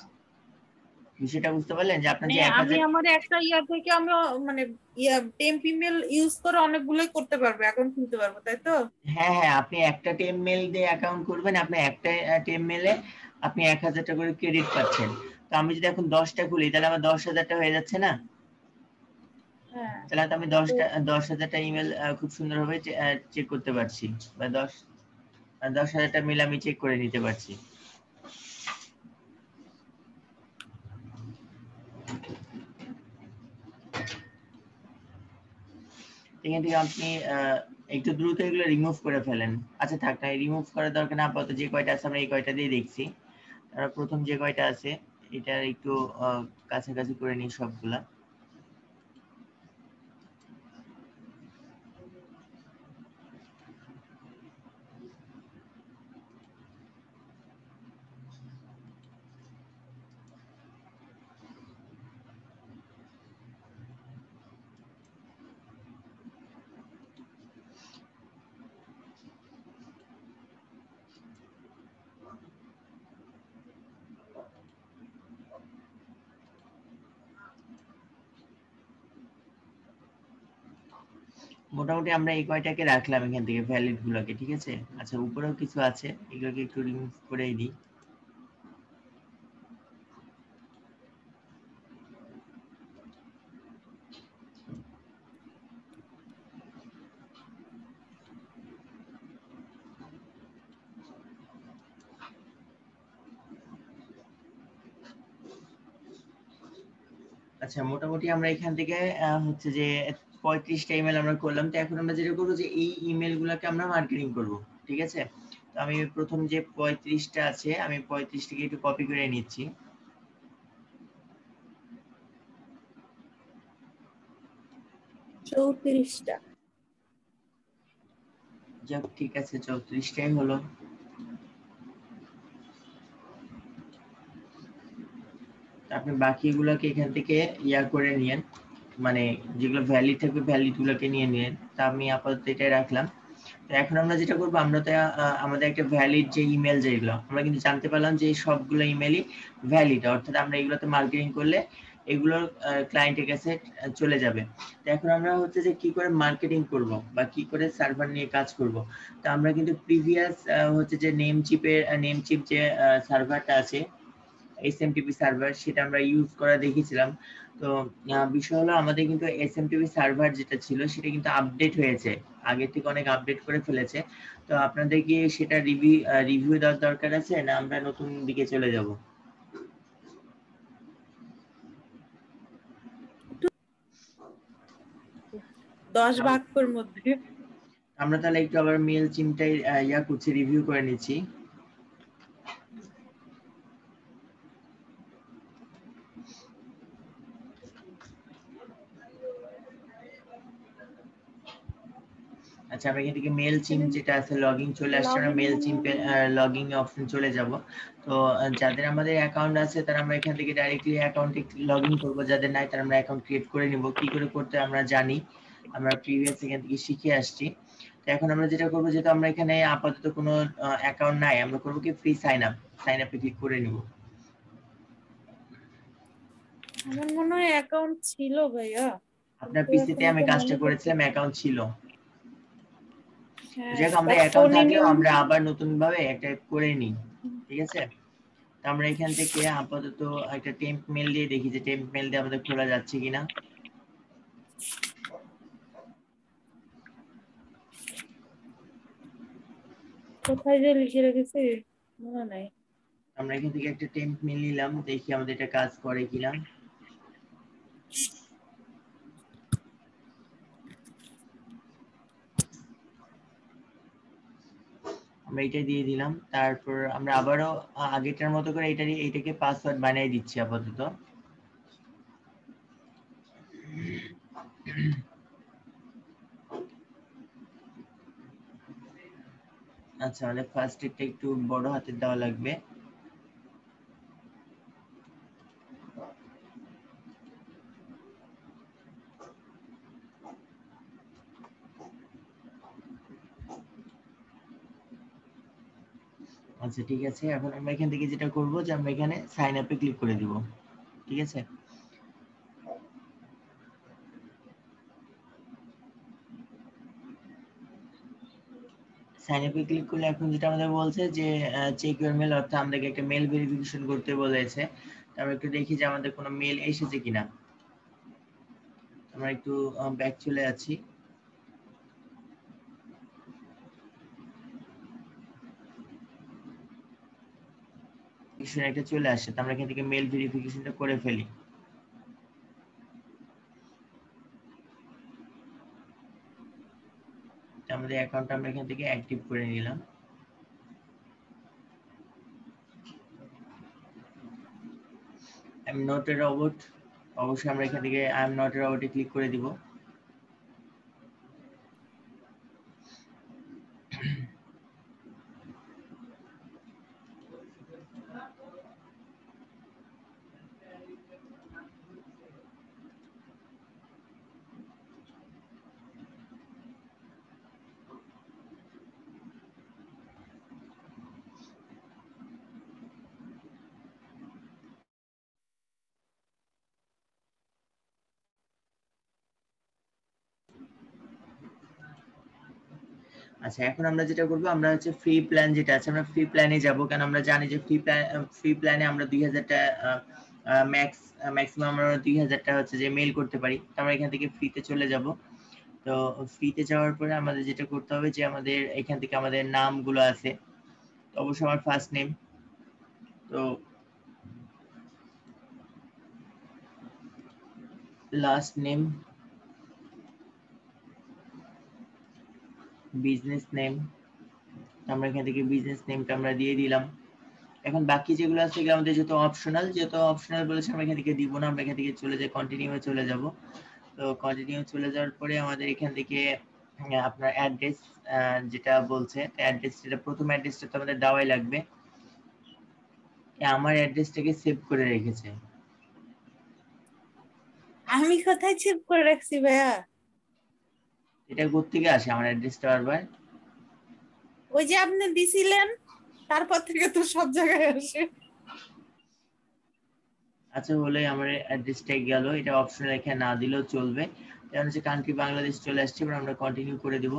বিষয়টা বুঝতে পারলেন যে আপনার
মানে
যে
আমি
1000
আমার একটা ইয়া থেকে আমি মানে ইয়া টেম্প ইমেল ইউজ করে অনেকগুলোই করতে পারবো, অ্যাকাউন্ট খুলতে পারবো, তাই তো?
হ্যাঁ হ্যাঁ, আপনি একটা টেম মেল দিয়ে অ্যাকাউন্ট করবেন, আপনি একটা টেম মেলে আপনি 1000 টাকা করে ক্রেডিট পাচ্ছেন। তো আমি যদি এখন 10টা খুলি তাহলে আমার 10,000টা হয়ে যাচ্ছে না।
হ্যাঁ
তাহলে তো আমি 10,000টা ইমেল খুব সুন্দরভাবে চেক করতে পারছি, বা 10,000টা মেল আমি চেক করে নিতে পারছি। এখান থেকে আপনি একটু দ্রুত এগুলো রিমুভ করে ফেলেন। আচ্ছা থাক, না রিমুভ করার দরকার না, আপাতত যে কয়টা আছে আমরা এই কয়টা দিয়ে দেখছি। প্রথম যে কয়টা আছে এটা একটু কাছাকাছি করে নিই সবগুলা। মোটামুটি আমরা এই কয়টাকে রাখলাম এখান থেকে, ভ্যালিড গুলোকে, ঠিক আছে। আচ্ছা উপরেও কিছু আছে, এগুলোকে একটু রিমুভ করেই দিই। আচ্ছা মোটামুটি আমরা এখান থেকে হচ্ছে যে 35টা ইমেল আমরা করলাম। তো এখন আমরা যেটা করবো যে এই ইমেল গুলাকে আমরা মার্কেটিং করব, ঠিক আছে। তো আমি প্রথম যে 35টা আছে আমি 35টাকে একটু কপি করে নিচ্ছি।
চৌত্রিশটা।
যাক ঠিক আছে, 34টাই হলো। আপনি বাকিগুলোকে এখান থেকে ইয়া করে নিয়েন, মানে যেগুলো ভ্যালিড থাকবে ভ্যালিড গুলোকে নিয়ে নিন। তা আমি আপাতত এটাই রাখলাম। তো এখন আমরা যেটা করবো, আমরা তো আমাদের একটা ভ্যালিড যে ইমেল যেগুলো আমরা কিন্তু জানতে পারলাম যে সবগুলো ইমেলই ভ্যালিড, অর্থাৎ আমরা এগুলোতে মার্কেটিং করলে এগুলো ক্লায়েন্টের কাছে চলে যাবে। তো এখন আমরা হচ্ছে যে কি করে মার্কেটিং করব বা কি করে সার্ভার নিয়ে কাজ করব। তো আমরা কিন্তু প্রিভিয়াস হচ্ছে যে নেমচিপ যে সার্ভারটা আছে এসএমটিপি সার্ভার, সেটা আমরা ইউজ করা দেখেছিলাম। তো বিষয় হলো আমাদের কিন্তু এসএমটিপি সার্ভার যেটা ছিল সেটা কিন্তু আপডেট হয়েছে, আগে থেকে অনেক আপডেট করে ফেলেছে। তো আপনাদের কি সেটা রিভিউ দেওয়ার দরকার আছে, না আমরা নতুন দিকে চলে যাব?
10 বাক্যর মধ্যে।
আমরা তাহলে একটু আবার মেল চিমটাই ইয়া করছি, রিভিউ করে নিচ্ছি। আচ্ছা আমরা এখান থেকে মেল চিম যেটা আছে লগইন চলে আসছে, আমরা মেল চিমে লগইন অপশন চলে যাব। তো যাদের আমাদের অ্যাকাউন্ট আছে তারা আমরা এখান থেকে ডাইরেক্টলি অ্যাকাউন্টে লগইন করব, যাদের নাই তারা আমরা অ্যাকাউন্ট ক্রিয়েট করে নিব। কি করে করতে আমরা জানি, আমরা প্রিভিয়াস এখান থেকে শিখে আসছি। তো এখন আমরা যেটা করব, যেহেতু আমরা এখানে আপাতত কোনো অ্যাকাউন্ট নাই, আমরা করব কি ফ্রি সাইন আপে ক্লিক করে নিব।
আমার মনে হয় অ্যাকাউন্ট ছিল ভাইয়া,
আপনার
কিন্তু
পিসিতে
এখন
আমি
তো
কাজটা
মনে করতে।
করেছিলাম, অ্যাকাউন্ট ছিল।
হ্যাঁ
যাক আমরা
বাট
অ্যাকাউন্ট
ফোনে
থাকলেও
নিয়ে।
আমরা আবার নতুন ভাবে একটা করে নিই, ঠিক আছে। আমরা এখান থেকে আপাতত একটা টেম্প মেল দিয়ে দেখি যে টেম্প মেল দিয়ে আমাদের খোলা যাচ্ছে কিনা।
কোথায় যে লিখে রেখেছি মনে নাই।
আমরা এখান থেকে একটা টেম্প মেল নিলাম, দেখি আমাদের এটা কাজ করে কিনা। আমরা এটা দিয়ে দিলাম, তারপর আমরা আবারও আগেরটার মতো করে এইটাকে পাসওয়ার্ড বানিয়ে দিচ্ছি আপাতত। আচ্ছা আমাদের ফার্স্ট এটা একটু বড় হাতের দেওয়া লাগবে। আচ্ছা ঠিক আছে, এখন আমরা এখান থেকে যেটা করব যে আমরা এখানে সাইন আপে ক্লিক করে দিব, ঠিক আছে। সাইন আপে ক্লিক করলে এখন যেটা আমাদের বলছে যে চেক ইউর মেল, অর্থাৎ আমাদেরকে একটা মেল ভেরিফিকেশন করতে বলেছে। আমরা একটু দেখি যে আমাদের কোনো মেল এসেছে কিনা। আমরা একটু ব্যাক চলে আছি। একটা চলে আসে, আমরা এখান থেকে মেল ভেরিফিকেশনটা করে ফেলি। আমাদের অ্যাকাউন্টটা আমরা এখান থেকে অ্যাক্টিভ করে নিলাম। I am not a robot, অবশ্যই আমরা এখান থেকে আই এম নট এ রোবটে ক্লিক করে দিব। আচ্ছা, এখন আমরা যেটা করব, আমরা হচ্ছে ফ্রি প্ল্যান যেটা আছে আমরা ফ্রি প্ল্যানে যাব, কারণ আমরা জানি যে ফ্রি প্ল্যানে আমরা 2000 টা ম্যাক্সিমাম আমরা 2000 টা হচ্ছে যে মেইল করতে পারি। আমরা এখান থেকে ফ্রিতে চলে যাব। তো ফ্রিতে যাওয়ার পরে আমাদের যেটা করতে হবে যে আমাদের এখান থেকে আমাদের নামগুলো আছে, তো অবশ্যই আমার ফার্স্ট নেম, তো লাস্ট নেম, বিজনেস নেম, আমরা এখান থেকে বিজনেস নেমটা আমরা দিয়ে দিলাম। এখন বাকি যেগুলো আছে এগুলো আমাদের যেহেতু অপশনাল বলেছে আমরা এখান থেকে দিব না, আমরা এখান থেকে চলে যাই কন্টিনিউ এ চলে যাব। তো কন্টিনিউ চলে যাওয়ার পরে আমাদের এখান থেকে আপনার অ্যাড্রেস যেটা বলছে, অ্যাড্রেসটা প্রথম অ্যাড্রেসটা তো আমাদের দেওয়াই লাগবে। আমার অ্যাড্রেসটাকে সেভ করে রেখেছে।
আমি কোথায় সেভ করে রাখছি ভাইয়া?
এটা কোত্থেকে আসে আমার অ্যাড্রেসটা বারবার?
ওই যে আপনি দিছিলেন, তারপর থেকে তো সব জায়গায় আসে।
আচ্ছা, হলে আমার অ্যাড্রেসটাই গেল, এটা অপশনাল এখানে না দিলেও চলবে। যেমন হচ্ছে কান্ট্রি বাংলাদেশ চলে আসছে, এবার আমরা কন্টিনিউ করে দেব।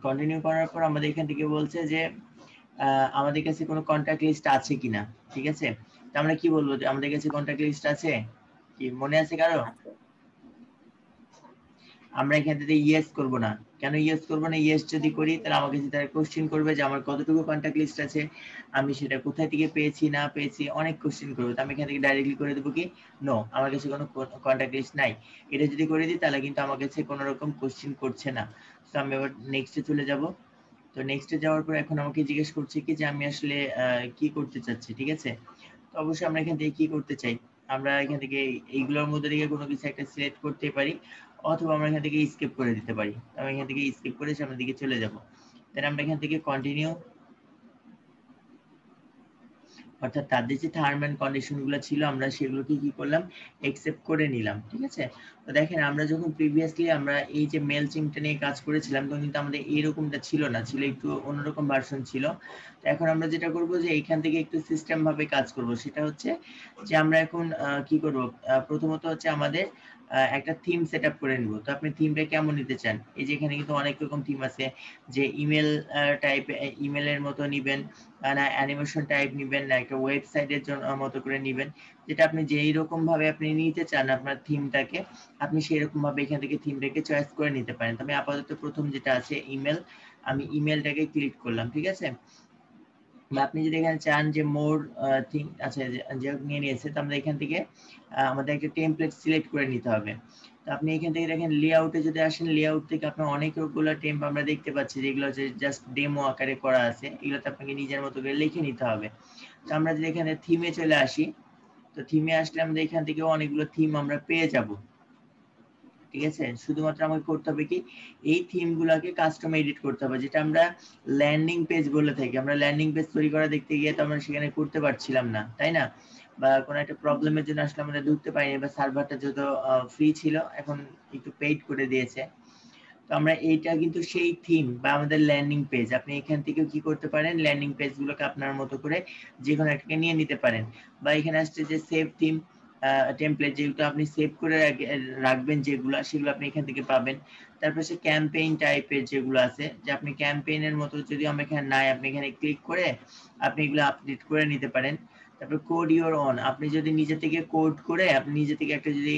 কন্টিনিউ করার পর আমাদের এখান থেকে বলছে যে আমাদের কাছে কোনো কন্ট্যাক্ট লিস্ট আছে কিনা, ঠিক আছে? তো আমরা কি বলবো যে আমাদের কাছে কন্ট্যাক্ট লিস্ট আছে, কি মনে আছে কারো? আমরা এখান থেকে ইয়েস করব না। কেন ইয়েস করব না? ইয়েস যদি করি তাহলে আমাকে তারা কোশ্চেন করবে যে আমার কতটুকু কন্ট্যাক্ট লিস্ট আছে, আমি সেটা কোথায় থেকে পেয়েছি না পেয়েছি, অনেক কোশ্চেন করবে। তো আমি এখান থেকে ডাইরেক্টলি করে দেবো কি নো, আমার কাছে কোনো কন্ট্যাক্ট লিস্ট নাই। এটা যদি করে দিই তাহলে কিন্তু আমার কাছে কোনো রকম কোশ্চেন করছে না। তো আমি এবার নেক্সটে চলে যাব। তো নেক্সটে যাওয়ার পর এখন আমাকে জিজ্ঞেস করছে কি যে আমি আসলে কি করতে চাচ্ছি, ঠিক আছে? তো অবশ্যই আমরা এখান থেকে কি করতে চাই, আমরা এখান থেকে এইগুলোর মধ্যে থেকে কোনো কিছু একটা সিলেক্ট করতে পারি, অথবা আমরা এখান থেকে স্কিপ করে দিতে পারি। আমি এখান থেকে স্কিপ করে সামনের দিকে চলে যাব। দেন আমরা এখান থেকে কন্টিনিউ, অর্থাৎ তাদের যে টার্ম এন্ড কন্ডিশন গুলো ছিল আমরা সেগুলোকে কি করলাম, একসেপ্ট করে নিলাম, ঠিক আছে? তো দেখেন আমরা যখন প্রিভিয়াসলি আমরা এই যে মেল চিংটা নিয়ে কাজ করেছিলাম তখন কিন্তু আমাদের এইরকমটা ছিল না, ছিল একটু অন্যরকম ভার্সন ছিল। তো এখন আমরা যেটা করব যে এইখান থেকে একটু সিস্টেম ভাবে কাজ করব, সেটা হচ্ছে যে আমরা এখন কি করব, প্রথমত হচ্ছে আমাদের একটা থিম সেটআপ করে নিব। তো আপনি থিমটা কেমন নিতে চান? এই যে এখানে কিন্তু অনেক রকম থিম আছে, যে ইমেল টাইপ, ইমেলের মতো নিবেন না অ্যানিমেশন টাইপ নিবেন না একটা ওয়েবসাইটের জন্য মতো করে নিবেন, যেটা আপনি যেই রকম ভাবে আপনি নিতে চান আপনার থিমটাকে, আপনি সেই রকম ভাবে এখান থেকে থিমটাকে চয়েস করে নিতে পারেন। তবে আপাতত প্রথম যেটা আছে ইমেল, আমি ইমেলটাকে ক্লিক করলাম, ঠিক আছে? বা আপনি যদি এখানে চান যে মোর থিং আছে, যে নিয়ে নিয়েছে, তো আমরা এখান থেকে আমাদের একটা টেমপ্লেট সিলেক্ট করে নিতে হবে। তো আপনি এখান থেকে দেখেন লেআউটে যদি আসেন, লেআউট থেকে আপনার অনেকগুলো টেম্প আমরা দেখতে পাচ্ছি যেগুলো হচ্ছে জাস্ট ডেমো আকারে করা আছে, এগুলোতে আপনাকে নিজের মতো করে লিখে নিতে হবে। তো আমরা যদি এখানে থিমে চলে আসি, তো থিমে আসলে আমরা এখান থেকে অনেকগুলো থিম আমরা পেয়ে যাব, ঠিক আছে? শুধুমাত্র আমাকে করতে হবে কি এই থিম গুলাকে কাস্টম এডিট করতে হবে, যেটা আমরা ল্যান্ডিং পেজ বলে থাকি। আমরা ল্যান্ডিং পেজ তৈরি করা দেখতে গিয়ে তো আমরা সেখানে করতে পারছিলাম না, তাই না? বা কোনো একটা প্রবলেমের জন্য আসলে আমরা ঢুকতে পারিনি, বা সার্ভারটা যত ফ্রি ছিল এখন একটু পেইড করে দিয়েছে। তো আমরা এইটা কিন্তু সেই থিম বা আমাদের ল্যান্ডিং পেজ, আপনি এখান থেকে কি করতে পারেন, ল্যান্ডিং পেজ গুলোকে আপনার মতো করে যে কোনো একটাকে নিয়ে নিতে পারেন। বা এখানে আসছে যে সেভ থিম টেমপ্লেট, যেগুলো আপনি সেভ করে রাখবেন যেগুলো, সেগুলো আপনি এখান থেকে পাবেন। তারপর সে ক্যাম্পেইন টাইপের যেগুলো আছে, যে আপনি ক্যাম্পেইনের মতো যদি আমরা এখানে নাই, আপনি এখানে ক্লিক করে আপনি এগুলো আপডেট করে নিতে পারেন। তারপর কোড ইওর অন, আপনি যদি নিজে থেকে কোড করে আপনি নিজে থেকে একটা যদি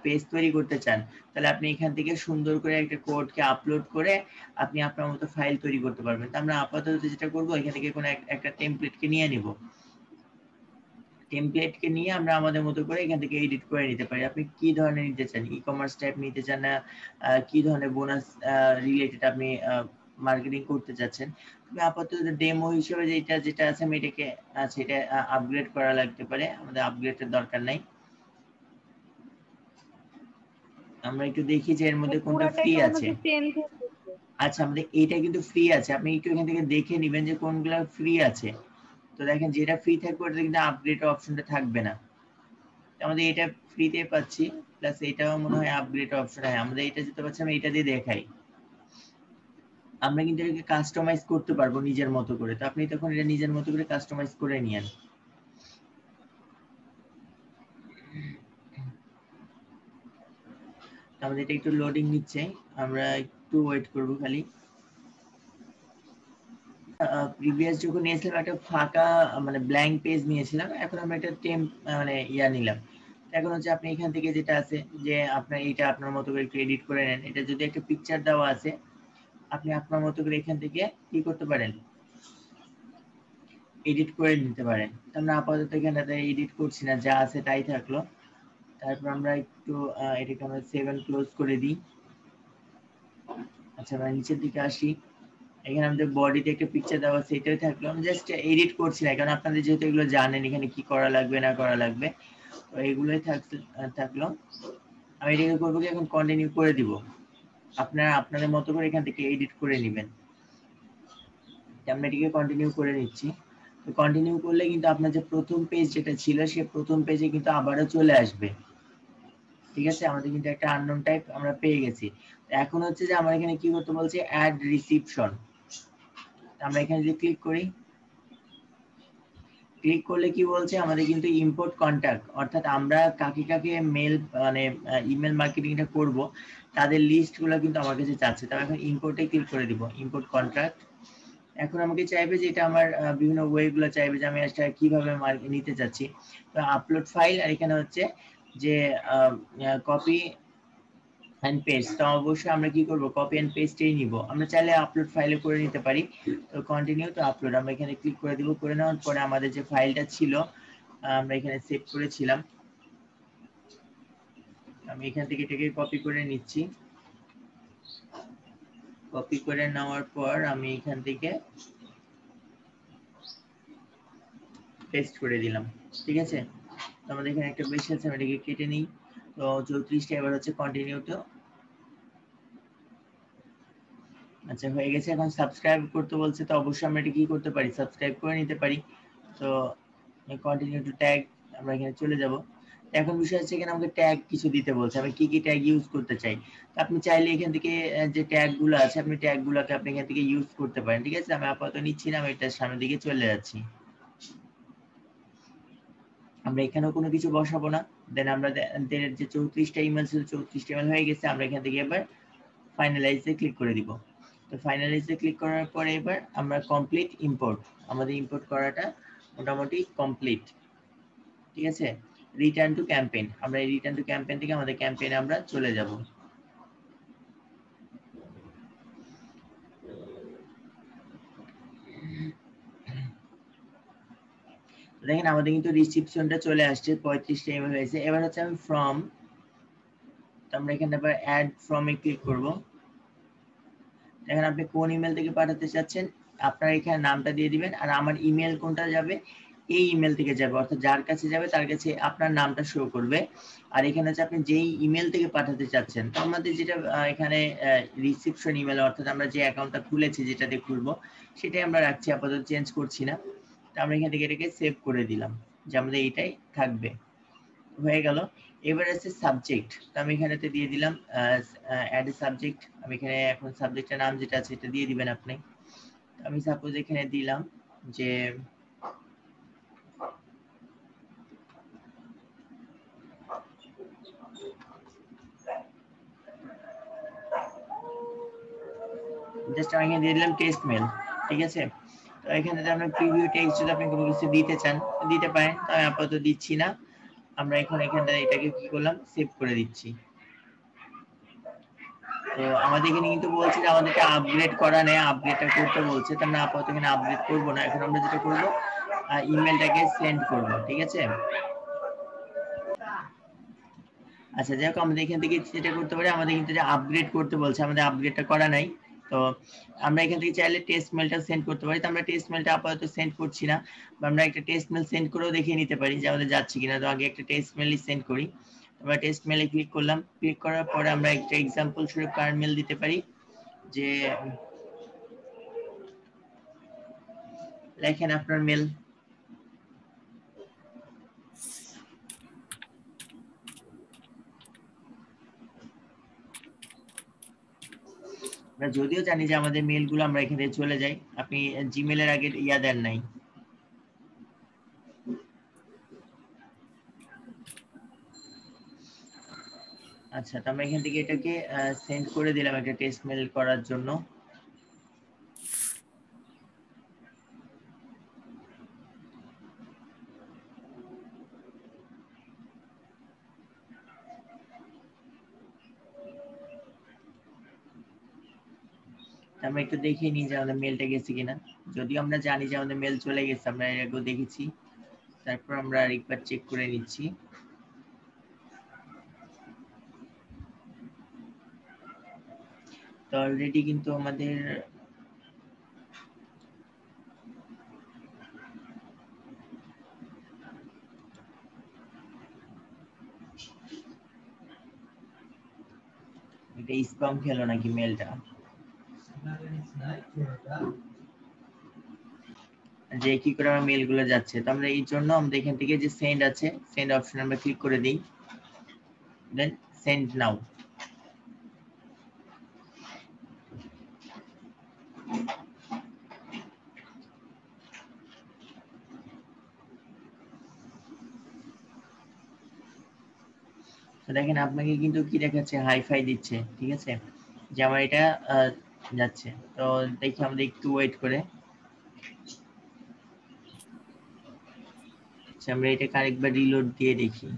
পেজ তৈরি করতে চান, তাহলে আপনি এখান থেকে সুন্দর করে একটা কোডকে আপলোড করে আপনি আপনার মতো ফাইল তৈরি করতে পারবেন। তো আমরা আপাতত যেটা করব, এখান থেকে কোনো একটা টেমপ্লেটকে নিয়ে নিব। টেমপ্লেটকে নিয়ে আমরা আমাদের মতো করে এখান থেকে এডিট করে নিতে পারি। আপনি কি ধরনের নিতে চান, ই কমার্স টাইপ নিতে চান না কি ধরনের বোনাস রিলেটেড আপনি মার্কেটিং করতে চাচ্ছেন। তবে আপাতত ডেমো হিসেবে যেটা আছে আমি এটাকে সেটা আপগ্রেড করা লাগতে পারে, আমাদের আপগ্রেডের দরকার নাই। আমরা একটু দেখি যে এর মধ্যে কোনটা ফ্রি আছে। আচ্ছা, আমাদের এটা কিন্তু ফ্রি আছে, আপনি একটু এখান থেকে দেখে নেবেন যে কোনগুলো ফ্রি আছে। তো দেখেন যেটা ফ্রি থাকবে ওটা কিন্তু আপগ্রেড অপশনটা থাকবে না। আমাদের এটা ফ্রিতে পাচ্ছি, প্লাস এটাও মনে হয় আপগ্রেড অপশন। হ্যাঁ, আমাদের এটা যেতে পাচ্ছি, আমি এটা দিয়ে দেখাই। আমরা কিন্তু এটাকে কাস্টমাইজ করতে পারবো নিজের মতো করে। তো আপনি তখন এটা নিজের মতো করে কাস্টমাইজ করে নিয়েন। আমাদের এটা একটু লোডিং নিচ্ছে, আমরা একটু ওয়েট করব খালি। প্রিভিয়াস যখন নিয়েছিলাম একটা ফাঁকা মানে ব্ল্যাঙ্ক পেজ নিয়েছিলাম, এখন আমরা একটা মানে নিলাম। এখন হচ্ছে আপনি এখান থেকে যেটা আছে যে আপনার এটা আপনার মতো করে একটু এডিট করে নেন। এটা যদি একটা পিকচার দেওয়া আছে, আপনি আপনার মতো করে এখান থেকে কি করতে পারেন, এডিট করে নিতে পারেন। আমরা আপাতত এখানে এডিট করছি না, যা আছে তাই থাকলো। তারপর আমরা একটু এটাকে আমরা সেভ এন্ড ক্লোজ করে দিই। আচ্ছা, আমরা নিচের দিকে আসি। এখানে আমাদের বডিতে একটা পিকচার দেওয়া আছে, এটাই থাকলো। আমি জাস্ট এডিট করছি না, কারণ আপনাদের যেহেতু এগুলো জানেন এখানে কি করা লাগবে না করা লাগবে, তো এগুলোই থাকলো। আমি এটাকে করবো কি, এখন কন্টিনিউ করে দিব। আপনারা আপনাদের মতো করে এখান থেকে এডিট করে নেবেন। আমরা এটাকে কন্টিনিউ করে নিচ্ছি। তো কন্টিনিউ করলে কিন্তু আপনার যে প্রথম পেজ যেটা ছিল, সেই প্রথম পেজে কিন্তু আবারও চলে আসবে। ঠিক আছে, আমাদের কিন্তু একটা আননোন টাইপ আমরা পেয়ে গেছি। এখন হচ্ছে যে আমরা এখানে কি করতে বলছে, অ্যাড রিসিপশন। আমরা এখানে যদি ক্লিক করি, ক্লিক করলে কি বলছে, আমাদের কিন্তু ইম্পোর্ট কন্টাক্ট, অর্থাৎ আমরা কাকে কাকে মেল মানে ইমেল মার্কেটিংটা করব তাদের লিস্টগুলো কিন্তু আমার কাছে চাচ্ছে। তো এখন ইম্পোর্টে ক্লিক করে দিব, ইম্পোর্ট কন্ট্রাক্ট। এখন আমাকে চাইবে যে এটা আমার বিভিন্ন ওয়েগুলো চাইবে যে আমি এটা কিভাবে নিতে চাচ্ছি। তো আপলোড ফাইল, আর এখানে হচ্ছে যে কপি এন্ড পেস্ট। তো অবশ্যই আমরা কি করব, কপি এন্ড পেস্টেই নিব। আমরা চাইলে আপলোড ফাইলে করে নিতে পারি। তো কন্টিনিউ টু আপলোড আমরা এখানে ক্লিক করে দিব। করে নেওয়ার পরে আমাদের যে ফাইলটা ছিল আমরা এখানে সেভ করেছিলাম, আমি এখান থেকে এটাকে কপি করে নিচ্ছি। কপি করে নেওয়ার পর আমি এখান থেকে পেস্ট করে দিলাম। ঠিক আছে, তো আমাদের এখানে একটা বেশি আছে, আমি এটাকে কেটে নিই। তো 34টা, এবার হচ্ছে কন্টিনিউ টু। আচ্ছা, হয়ে গেছে। এখন সাবস্ক্রাইব করতে বলছে, তো অবশ্যই আমরা এটা কি করতে পারি, সাবস্ক্রাইব করে নিতে পারি। তো কন্টিনিউ টু ট্যাগ, আমরা এখানে চলে যাব। এখন বিষয় হচ্ছে এখানে আমাকে ট্যাগ কিছু দিতে বলছে, আমি কি কি ট্যাগ ইউজ করতে চাই। আপনি চাইলে এখান থেকে যে ট্যাগ গুলো আছে, আপনি ট্যাগ গুলোকে আপনি এখান থেকে ইউজ করতে পারেন। ঠিক আছে, আমি আপাতত নিচ্ছি না, আমি এটার সামনের দিকে চলে যাচ্ছি। আমরা এখানেও কোনো কিছু বসাবো না। দেন আমরা যে 34টা ইমেল ছিল, 34টা ইমেল হয়ে গেছে। আমরা এখান থেকে এবার ফাইনালাইজে ক্লিক করে দিব। তো ফাইনালাইজে ক্লিক করার পরে এবার আমরা কমপ্লিট ইম্পোর্ট, আমাদের ইম্পোর্ট করাটা মোটামুটি কমপ্লিট। ঠিক আছে, রিটার্ন টু ক্যাম্পেইন, আমরা এই রিটার্ন টু ক্যাম্পেইন থেকে আমাদের ক্যাম্পেইনে আমরা চলে যাব। দেখেন আমাদের কিন্তু রিসিপশনটা চলে আসছে, 35টা ইমেল হয়েছে। এবার হচ্ছে আমি ফ্রম, তো আমরা এখানে আবার অ্যাড ফ্রম এ ক্লিক করব। দেখেন আপনি কোন ইমেল থেকে পাঠাতে চাচ্ছেন, আপনার এখানে নামটা দিয়ে দিবেন, আর আমার ইমেল কোনটা যাবে, এই ইমেল থেকে যাবে, অর্থাৎ যার কাছে যাবে তার কাছে আপনার নামটা শো করবে। আর এখানে হচ্ছে আপনি যেই ইমেল থেকে পাঠাতে চাচ্ছেন, তো আমাদের যেটা এখানে রিসিপশন ইমেল, অর্থাৎ আমরা যে অ্যাকাউন্টটা খুলেছি যেটাতে খুলবো সেটাই আমরা রাখছি, আপাতত চেঞ্জ করছি না। তো আমরা এখান থেকে এটাকে সেভ করে দিলাম যে আমাদের এইটাই থাকবে। হয়ে গেল। এবার আছে সাবজেক্ট, তো আমি এখানেতে দিয়ে দিলাম অ্যাড এ সাবজেক্ট। আমি এখানে এখন সাবজেক্টের নাম যেটা আছে এটা দিয়ে দিবেন আপনি। আমি সাপোজ এখানে দিলাম যে জাস্ট আমি এখানে দিয়ে দিলাম টেস্ট মেল। ঠিক আছে, তো তো এখানে যে আমরা প্রিভিউ টেক্সট যদি আপনি কোনো কিছু দিতে চান দিতে পারেন, তো আমি আপাতত দিচ্ছি না। আমরা এখন এখানটা এটাকে কি করলাম, সেভ করে দিচ্ছি। তো আমাদের এখানে কিন্তু বলছে যে আমাদেরকে আপগ্রেড করা নেই, আপগ্রেডটা করতে বলছে, তো আমরা আপাতত এখানে আপগ্রেড করব না। এখন আমরা যেটা করব, ইমেলটাকে সেন্ড করব, ঠিক আছে। আচ্ছা, যাই হোক, আমাদের এখান থেকে যেটা করতে পারি, আমাদের কিন্তু যে আপগ্রেড করতে বলছে, আমাদের আপগ্রেডটা করা নাই। তো আমরা এখান থেকে চাইলে টেস্ট মেলটা সেন্ড করতে পারি। তো আমরা টেস্ট মেলটা আপাতত সেন্ড করছি না, বা আমরা একটা টেস্ট মেল সেন্ড করেও দেখিয়ে নিতে পারি যে আমাদের যাচ্ছে কিনা। তো আগে একটা টেস্ট মেলই সেন্ড করি। আমরা টেস্ট মেলে ক্লিক করলাম, ক্লিক করার পরে আমরা একটা এক্সাম্পল স্বরূপ কার মেল দিতে পারি, যে লেখেন আপনার মেল। আমরা যদিও জানি যে আমাদের মেলগুলো আমরা এখানে চলে যাই, আপনি জিমেলের আগে ইয়া দেন নাই। আচ্ছা, তো আমরা এখান থেকে এটাকে সেন্ড করে দিলাম একটা টেস্ট মেল করার জন্য। আমরা একটু দেখে নিই যে আমাদের মেলটা গেছে কিনা। যদিও আমরা জানি যে আমাদের মেল চলে গেছে, আমরা এর আগেও দেখেছি, তারপর আমরা আরেকবার চেক করে নিচ্ছি। তো অলরেডি কিন্তু আমাদের এটা স্প্যাম খেলো নাকি মেলটা, যে কি করে আমার মেলগুলো যাচ্ছে। তো আমরা এই জন্য আমরা এখান থেকে যে সেন্ড আছে, সেন্ড অপশন আমরা ক্লিক করে দিই, দেন সেন্ড নাও। তো দেখেন আপনাকে কিন্তু কি দেখাচ্ছে, হাইফাই দিচ্ছে, ঠিক আছে, যে আমার এটা যাচ্ছে। তো দেখি আমাদের একটু ওয়েট করে, আচ্ছা আমরা এটাকে আরেকবার রিলোড দিয়ে দেখি।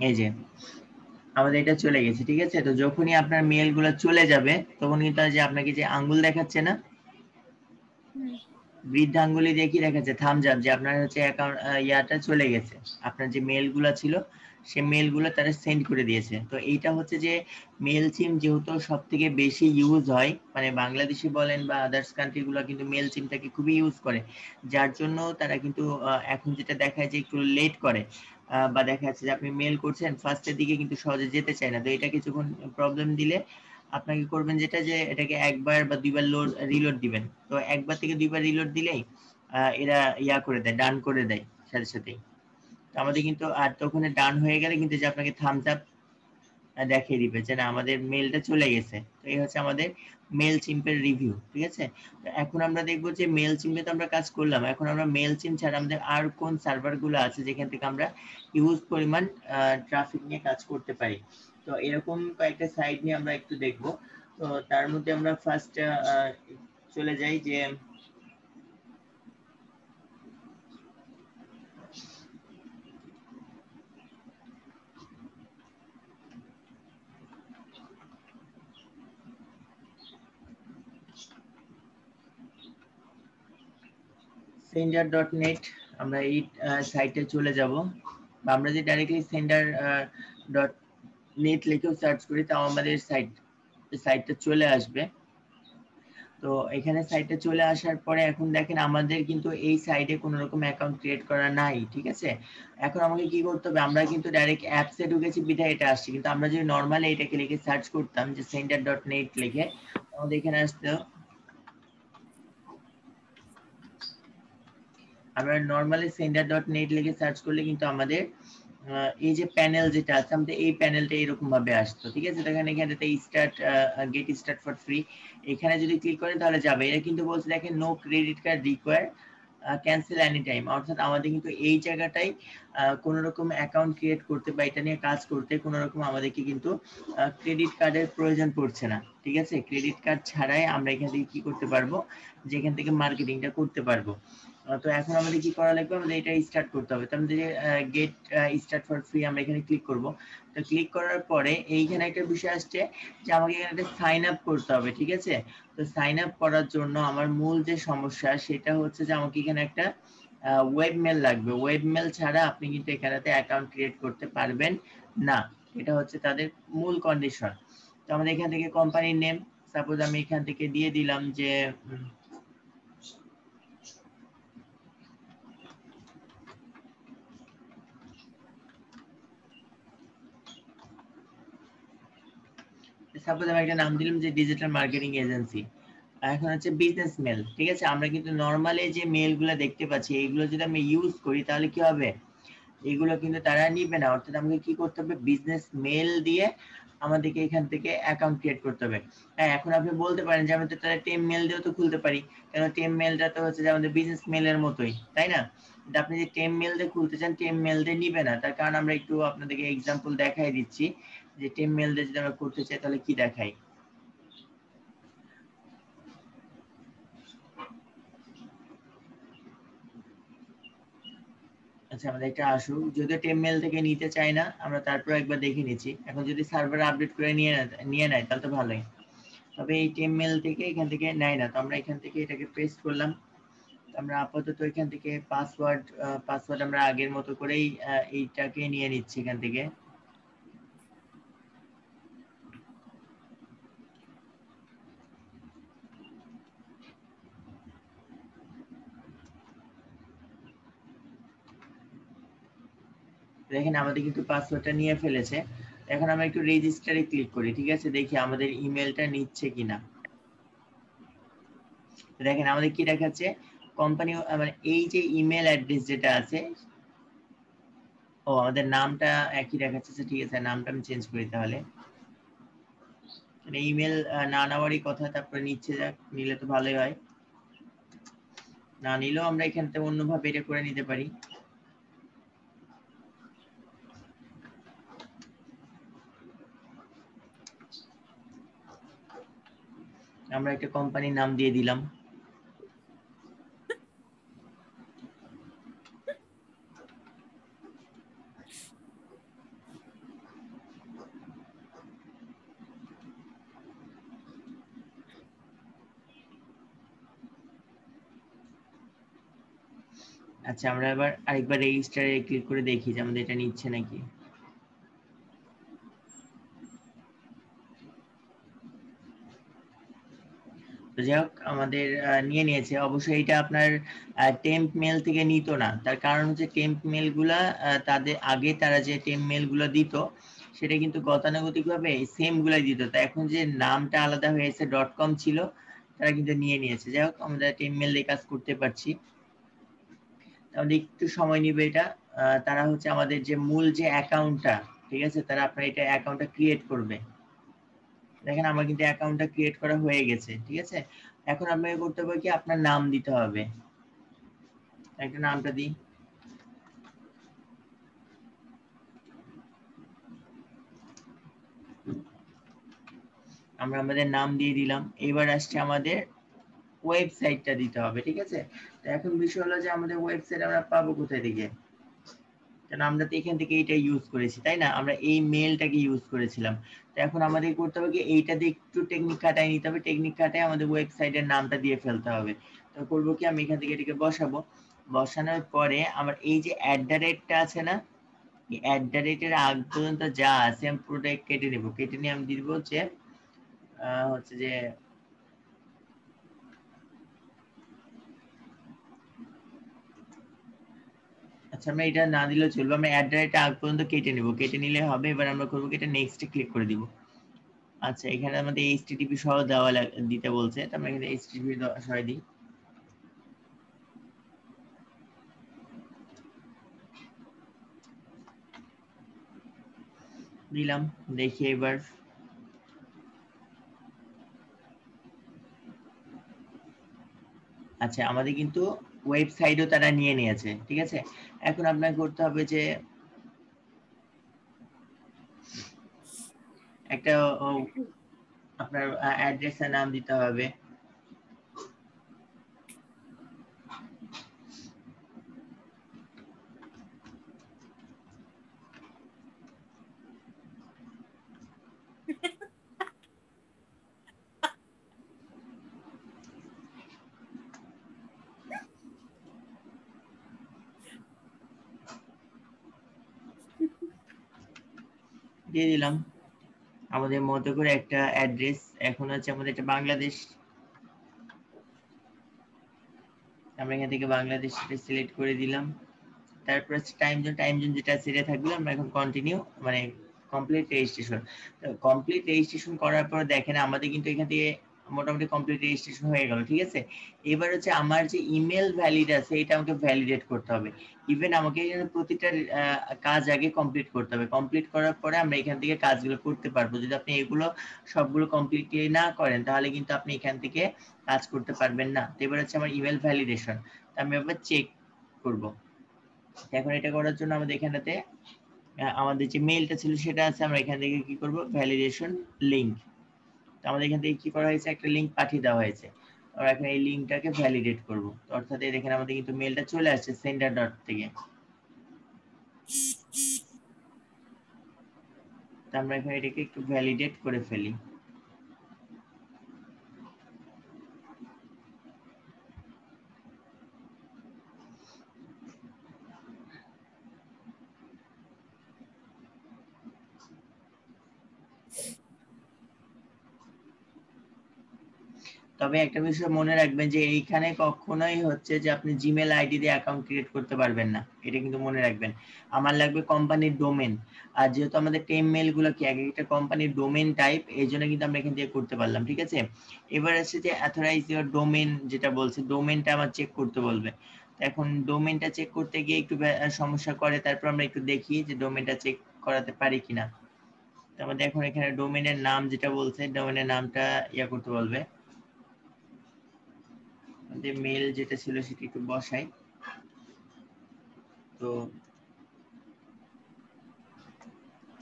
এই যে আমাদের এটা চলে গেছে, ঠিক আছে। তো যখনই আপনার মেল গুলো চলে যাবে, তখন কিন্তু যে আপনাকে যে আঙ্গুল দেখাচ্ছে না, বৃদ্ধ আঙ্গুলি দিয়ে কি দেখাচ্ছে, থামস আপ, যে আপনার হচ্ছে অ্যাকাউন্ট ইয়াটা চলে গেছে, আপনার যে মেল গুলো ছিল সে মেল গুলো তারা সেন্ড করে দিয়েছে। তো এইটা হচ্ছে যে মেল সিম যেহেতু সব থেকে বেশি ইউজ হয়, মানে বাংলাদেশি বলেন বা আদার্স কান্ট্রি গুলো কিন্তু মেল সিমটাকে খুবই ইউজ করে, যার জন্য তারা কিন্তু এখন যেটা দেখায় যে একটু লেট করে, বা দেখা যাচ্ছে যে আপনি মেল করছেন ফার্স্টের দিকে কিন্তু সহজে যেতে চায় না। তো এটাকে যখন প্রবলেম দিলে আপনাকে করবেন যেটা, যে এটাকে একবার বা দুইবার রিলোড দিবেন। তো একবার থেকে দুইবার রিলোড দিলেই এরা ইয়া করে দেয়, ডান করে দেয় সাথে সাথেই। তো আমাদের কিন্তু আর তখন ডান হয়ে গেলে কিন্তু যে আপনাকে থামস আপ দেখিয়ে দিবে যে না আমাদের মেলটা চলে গেছে। তো এই হচ্ছে আমাদের মেল সিম্পের রিভিউ, ঠিক আছে। তো এখন আমরা দেখবো যে মেল সিমে তো আমরা কাজ করলাম, এখন আমরা মেল সিম ছাড়া আমাদের আর কোন সার্ভার গুলো আছে যেখান থেকে আমরা হিউজ পরিমাণ ট্রাফিক নিয়ে কাজ করতে পারি। তো এরকম কয়েকটা সাইট নিয়ে আমরা একটু দেখবো। তো তার মধ্যে আমরা ফার্স্ট চলে যাই যে sender.net, আমরা এই সাইটে চলে যাব, বা আমরা যে ডাইরেক্টলি sender.net লিখেও সার্চ করি তাও আমাদের সাইটটা চলে আসবে। তো এখানে সাইটে চলে আসার পরে এখন দেখেন আমাদের কিন্তু এই সাইটে কোনো রকম অ্যাকাউন্ট ক্রিয়েট করা নাই, ঠিক আছে। এখন আমাকে কি করতে হবে, আমরা কিন্তু ডাইরেক্ট অ্যাপসে ঢুকেছি বিধায় এটা আসছে, কিন্তু আমরা যদি নরমালি এটাকে লিখে সার্চ করতাম যে sender.net লিখে, আমাদের এখানে আসতো, আমরা নরমালি sender.net লিখে সার্চ করলে কিন্তু আমাদের এই যে প্যানেল যেটা আছে আমাদের এই প্যানেলটা এরকম ভাবে আসতো, ঠিক আছে। এখানে এখানেতে start get start for free, এখানে যদি ক্লিক করেন তাহলে যাবে। এটা কিন্তু বলছে দেখেন no credit card require, cancel any time, অর্থাৎ আমাদের কিন্তু এই জায়গাটাই কোনো রকম অ্যাকাউন্ট ক্রিয়েট করতে বা এটা নিয়ে কাজ করতে কোনো রকম আমাদেরকে কিন্তু ক্রেডিট কার্ডের প্রয়োজন পড়ছে না, ঠিক আছে। ক্রেডিট কার্ড ছাড়াই আমরা এখান থেকে কি করতে পারবো, যেখান থেকে মার্কেটিংটা করতে পারবো। তো এখন আমাদের কি করা লাগবে, আমাদের এটা স্টার্ট করতে হবে। তো আমাদের গেট স্টার্ট ফর ফ্রি আমরা এখানে ক্লিক করব। তো ক্লিক করার পরে এইখানে একটা বিষয় আসছে যে আমাকে এখানে একটা সাইন আপ করতে হবে, ঠিক আছে। তো সাইন আপ করার জন্য আমার মূল যে সমস্যা সেটা হচ্ছে যে আমাকে এখানে একটা ওয়েব মেল লাগবে। ওয়েব মেল ছাড়া আপনি কিন্তু এখানেতে অ্যাকাউন্ট ক্রিয়েট করতে পারবেন না, এটা হচ্ছে তাদের মূল কন্ডিশন। তো আমাদের এখান থেকে কোম্পানির নেম, সাপোজ আমি এখান থেকে দিয়ে দিলাম যে সাপোজ আমি একটা নাম দিলাম যে ডিজিটাল মার্কেটিং এজেন্সি। এখন হচ্ছে বিজনেস মেল, ঠিক আছে। আমরা কিন্তু নরমালি যে মেলগুলো দেখতে পাচ্ছি এইগুলো যদি আমি ইউজ করি তাহলে কি হবে, এগুলো কিন্তু তারা নিবে না। অর্থাৎ আমাকে কি করতে হবে, বিজনেস মেল দিয়ে আমাদেরকে এখান থেকে অ্যাকাউন্ট ক্রিয়েট করতে হবে। হ্যাঁ, এখন আপনি বলতে পারেন যে আমি তো তাহলে টেম মেল দিয়েও তো খুলতে পারি, কারণ টেম মেলটা তো হচ্ছে যে আমাদের বিজনেস মেলের মতোই, তাই না। কিন্তু আপনি যে টেম মেল দিয়ে খুলতে চান, টেম মেল দিয়ে নিবে না। তার কারণ আমরা একটু আপনাদেরকে এক্সাম্পল দেখাই দিচ্ছি যে টেম মেল দিয়ে যদি আমরা করতে চাই তাহলে কি দেখাই। আচ্ছা, আমাদের এটা আসুক, যদিও টেম মেল থেকে নিতে চাই না আমরা, তারপর একবার দেখে নিচ্ছি। এখন যদি সার্ভার আপডেট করে নিয়ে নেয় তাহলে তো ভালোই। তবে এই টেম মেল থেকে এখান থেকে নেয় না, তো আমরা এখান থেকে এটাকে পেস্ট করলাম। আমরা আপাতত এখান থেকে পাসওয়ার্ড আমরা আগের মতো করেই এইটাকে নিয়ে নিচ্ছি এখান থেকে। দেখেন আমাদের কিন্তু পাসওয়ার্ডটা নিয়ে ফেলেছে। এখন আমরা একটু রেজিস্টারে ক্লিক করি, ঠিক আছে, দেখি আমাদের ইমেলটা নিচ্ছে কিনা। দেখেন আমাদের কি দেখাচ্ছে, কোম্পানি মানে এই যে ইমেল অ্যাড্রেস যেটা আছে, ও আমাদের নামটা একই দেখাচ্ছে। ঠিক আছে, নামটা আমি চেঞ্জ করি তাহলে। ইমেল না নেওয়ারই কথা, তারপরে নিচ্ছে, যাক নিলে তো ভালোই হয়। না নিলেও আমরা এখান থেকে অন্যভাবে এটা করে নিতে পারি। আমরা একটা কোম্পানির নাম দিয়ে দিলাম। আচ্ছা, আমরা এবার আরেকবার রেজিস্টারে ক্লিক করে দেখি যে আমাদের এটা নিচ্ছে নাকি। তো যাই হোক, আমাদের নিয়ে নিয়েছে। অবশ্যই এটা আপনার টেম্প মেল থেকে নিত না, তার কারণ হচ্ছে টেম্প মেল গুলা তাদের আগে তারা যে টেম্প মেল গুলো দিত সেটা কিন্তু গতানুগতিক ভাবে সেম গুলাই দিত। তা এখন যে নামটা আলাদা হয়েছে, .com ছিল, তারা কিন্তু নিয়ে নিয়েছে। যাই হোক, আমরা টেম্প মেল দিয়ে কাজ করতে পারছি। আমাদের একটু সময় নিবে এটা। তারা হচ্ছে আমাদের যে মূল যে অ্যাকাউন্টটা, ঠিক আছে, তারা আপনার এটা অ্যাকাউন্টটা ক্রিয়েট করবে। দেখেন আমার কিন্তু অ্যাকাউন্টটা ক্রিয়েট করা হয়ে গেছে, ঠিক আছে। এখন আপনাকে করতে হবে কি, আপনার নাম দিতে হবে। একটা নামটা দিই। আমরা আমাদের নাম দিয়ে দিলাম। এবার আসছে আমাদের ওয়েবসাইটটা দিতে হবে, ঠিক আছে। তো এখন বিষয় হলো যে আমাদের ওয়েবসাইট আমরা পাবো কোথায় থেকে, কারণ আমরা তো এখান থেকে এইটা ইউজ করেছি, তাই না, আমরা এই মেলটাকে ইউজ করেছিলাম। তো এখন আমাদের করতে হবে কি, এইটা দিয়ে একটু টেকনিক খাটাই নিতে হবে। টেকনিক খাটাই আমাদের ওয়েবসাইটের নামটা দিয়ে ফেলতে হবে। তো করবো কি, আমি এখান থেকে এটাকে বসাবো। বসানোর পরে আমার এই যে @টা আছে না, এই @এর আগ পর্যন্ত যা আছে আমি পুরোটাই কেটে নেব। কেটে নিয়ে আমি দিব হচ্ছে হচ্ছে যে আচ্ছা, আমরা এটা না দিলেও চলবে, আমরা টা আগ পর্যন্ত কেটে নেব। কেটে নিলে হবে। এবার আমরা করবো কি, এটা নেক্সটে ক্লিক করে দিব। আচ্ছা, এখানে আমাদের এইচটিটিপি সহ দিতে বলছে, তো আমরা এখানে এইচটিটিপি সহ দিই। দিলাম, দেখি এবার। আচ্ছা, আমাদের কিন্তু ওয়েবসাইটও তারা নিয়ে নিয়েছে, ঠিক আছে। এখন আপনাকে করতে হবে যে একটা আপনার অ্যাড্রেসের নাম দিতে হবে। দিয়ে দিলাম আমাদের মতো করে একটা অ্যাড্রেস। এখন হচ্ছে আমাদের এটা বাংলাদেশ, আমরা এখান থেকে বাংলাদেশটা সিলেক্ট করে দিলাম। তারপর টাইম জোন যেটা সেটা থাকবে, আমরা এখন কন্টিনিউ মানে কমপ্লিট রেজিস্ট্রেশন। কমপ্লিট রেজিস্ট্রেশন করার পর দেখেন আমাদের কিন্তু এখান থেকে মোটামুটি কমপ্লিট রেজিস্ট্রেশন হয়ে গেল, ঠিক আছে। এবার হচ্ছে আমার যে ইমেল ভ্যালিড আছে এটা আমাকে ভ্যালিডেট করতে হবে। ইভেন আমাকে প্রতিটা কাজ আগে কমপ্লিট করতে হবে। কমপ্লিট করার পরে আমরা এখান থেকে কাজগুলো করতে পারবো। যদি আপনি এগুলো সবগুলো কমপ্লিটলি না করেন তাহলে কিন্তু আপনি এখান থেকে কাজ করতে পারবেন না। তো এবার হচ্ছে আমার ইমেল ভ্যালিডেশন, আমি এবার চেক করব। এখন এটা করার জন্য আমাদের এখানেতে আমাদের যে মেইলটা ছিল সেটা আছে, আমরা এখান থেকে কি করব, ভ্যালিডেশন লিংক। তো আমাদের এখান থেকে কি করা হয়েছে, একটা লিংক পাঠিয়ে দেওয়া হয়েছে। আমরা এখন এই লিংকটাকে ভ্যালিডেট করব। তো অর্থাৎ এই দেখেন আমাদের কিন্তু মেইলটা চলে আসছে সেন্ডার ডট থেকে। তো আমরা এখন এটাকে একটু ভ্যালিডেট করে ফেলি। তবে একটা বিষয় মনে রাখবেন যে এইখানে কখনোই হচ্ছে যে আপনি জিমেল আইডি দিয়ে অ্যাকাউন্ট ক্রিয়েট করতে পারবেন না, এটা কিন্তু মনে রাখবেন। আমার লাগবে কোম্পানির ডোমেন। আর যেহেতু আমাদের টেম মেল গুলো কি এক একটা কোম্পানির ডোমেন টাইপ, এই জন্য কিন্তু আমরা এখান থেকে করতে পারলাম, ঠিক আছে। এবার আছে যে অথরাইজ ইওর ডোমেন, যেটা বলছে ডোমেনটা আমার চেক করতে বলবে। এখন ডোমেনটা চেক করতে গিয়ে একটু সমস্যা করে, তারপর আমরা একটু দেখি যে ডোমেনটা চেক করাতে পারি কিনা। আমাদের এখন এখানে ডোমেনের নাম যেটা বলছে, ডোমেনের নামটা ইয়া করতে বলবে। আমাদের মেল যেটা ছিল সেটা একটু বসাই। তো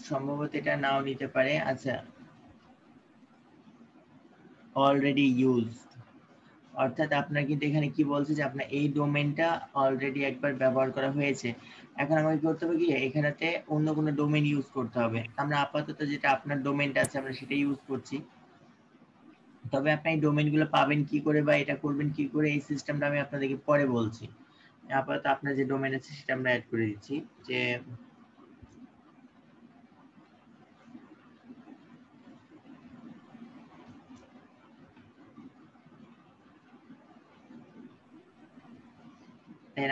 সম্ভবত এটা নাও নিতে পারে। আচ্ছা, অলরেডি ইউজড, অর্থাৎ আপনার কিন্তু এখানে কি বলছে যে আপনার এই ডোমেনটা অলরেডি একবার ব্যবহার করা হয়েছে। এখন আমাকে কি করতে হবে, কি এখানেতে অন্য কোনো ডোমেন ইউজ করতে হবে। আমরা আপাতত যেটা আপনার ডোমেনটা আছে আমরা সেটা ইউজ করছি। তবে আপনি এই ডোমেনগুলো পাবেন কি করে বা এটা করবেন কি করে, এই সিস্টেমটা আমি আপনাদেরকে পরে বলছি। আপাতত আপনার যে ডোমেন আছে সেটা আমরা অ্যাড করে দিচ্ছি। যে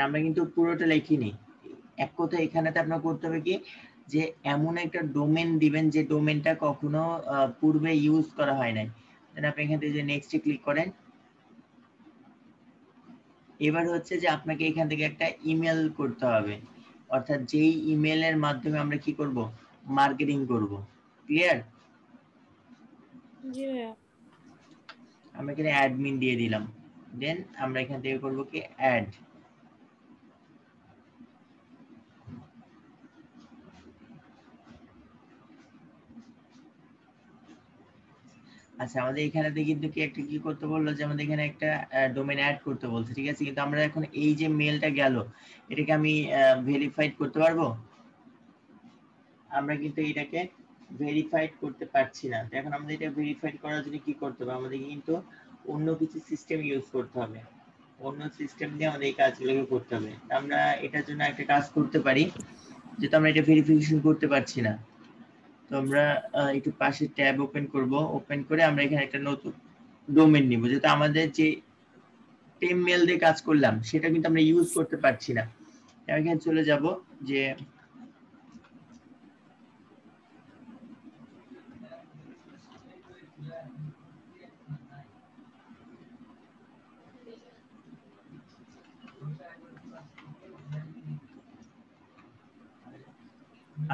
আমরা কিন্তু পুরোটা লিখিনি। এক কথা এখানেতে আপনার করতে হবে কি, যে এমন একটা ডোমেন দিবেন যে ডোমেনটা কখনো পূর্বে ইউজ করা হয় নাই। দেন আপনি এখান থেকে যে নেক্সটে ক্লিক করেন। এবার হচ্ছে যে আপনাকে এখান থেকে একটা ইমেল করতে হবে, অর্থাৎ যেই ইমেলের মাধ্যমে আমরা কি করব, মার্কেটিং করব। ক্লিয়ার?
জি ভাইয়া।
আমরা এখানে অ্যাডমিন দিয়ে দিলাম। দেন আমরা এখান থেকে করব কি, অ্যাড। আচ্ছা, আমাদের এখানেতে কিন্তু কি একটা কি করতে বললো, যে আমাদের এখানে একটা ডোমেন অ্যাড করতে বলছে, ঠিক আছে। কিন্তু আমরা এখন এই যে মেলটা গেল, এটাকে আমি ভেরিফাইড করতে পারবো? আমরা কিন্তু এটাকে ভেরিফাইড করতে পারছি না। তো এখন আমাদের এটা ভেরিফাইড করার জন্য কি করতে হবে, আমাদের কিন্তু অন্য কিছু সিস্টেম ইউজ করতে হবে। অন্য সিস্টেম দিয়ে আমাদের এই কাজগুলোকে করতে হবে। আমরা এটার জন্য একটা কাজ করতে পারি, যেহেতু আমরা এটা ভেরিফিকেশন করতে পারছি না। তো আমরা একটু পাশে ট্যাব ওপেন করব। ওপেন করে আমরা এখানে একটা নতুন ডোমেন নিব, যেহেতু আমাদের যে টেম মেল দিয়ে কাজ করলাম সেটা কিন্তু আমরা ইউজ করতে পারছি না। এখানে চলে যাব, যে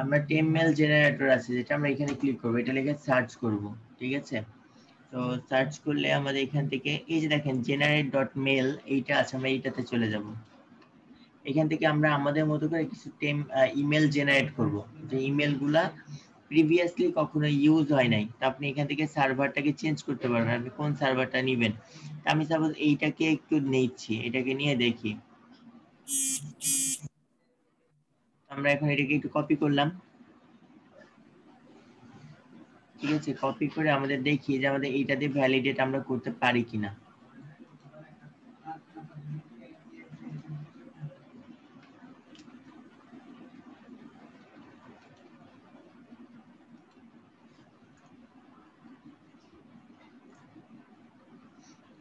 আমরা টেমমেল জেনারেটর আছে যেটা আমরা এখানে ক্লিক করব, এটা লিখে সার্চ করব, ঠিক আছে। তো সার্চ করলে আমাদের এখান থেকে এই যে দেখেন generate.mail এইটা আছে, আমরা এইটাতে চলে যাব। এখান থেকে আমরা আমাদের মতো করে কিছু ইমেল জেনারেট করব, যে ইমেলগুলা প্রিভিয়াসলি কখনো ইউজ হয় নাই। তো আপনি এখান থেকে সার্ভারটাকে চেঞ্জ করতে পারবেন, আপনি কোন সার্ভারটা নেবেন। আমি সাপোজ এইটাকে একটু নিচ্ছি, এটাকে নিয়ে দেখি। আমরা এখন এটাকে একটু কপি করলাম, ঠিক আছে। কপি করে আমাদের দেখি যে আমাদের এইটাতে ভ্যালিডেট আমরা করতে পারি কিনা।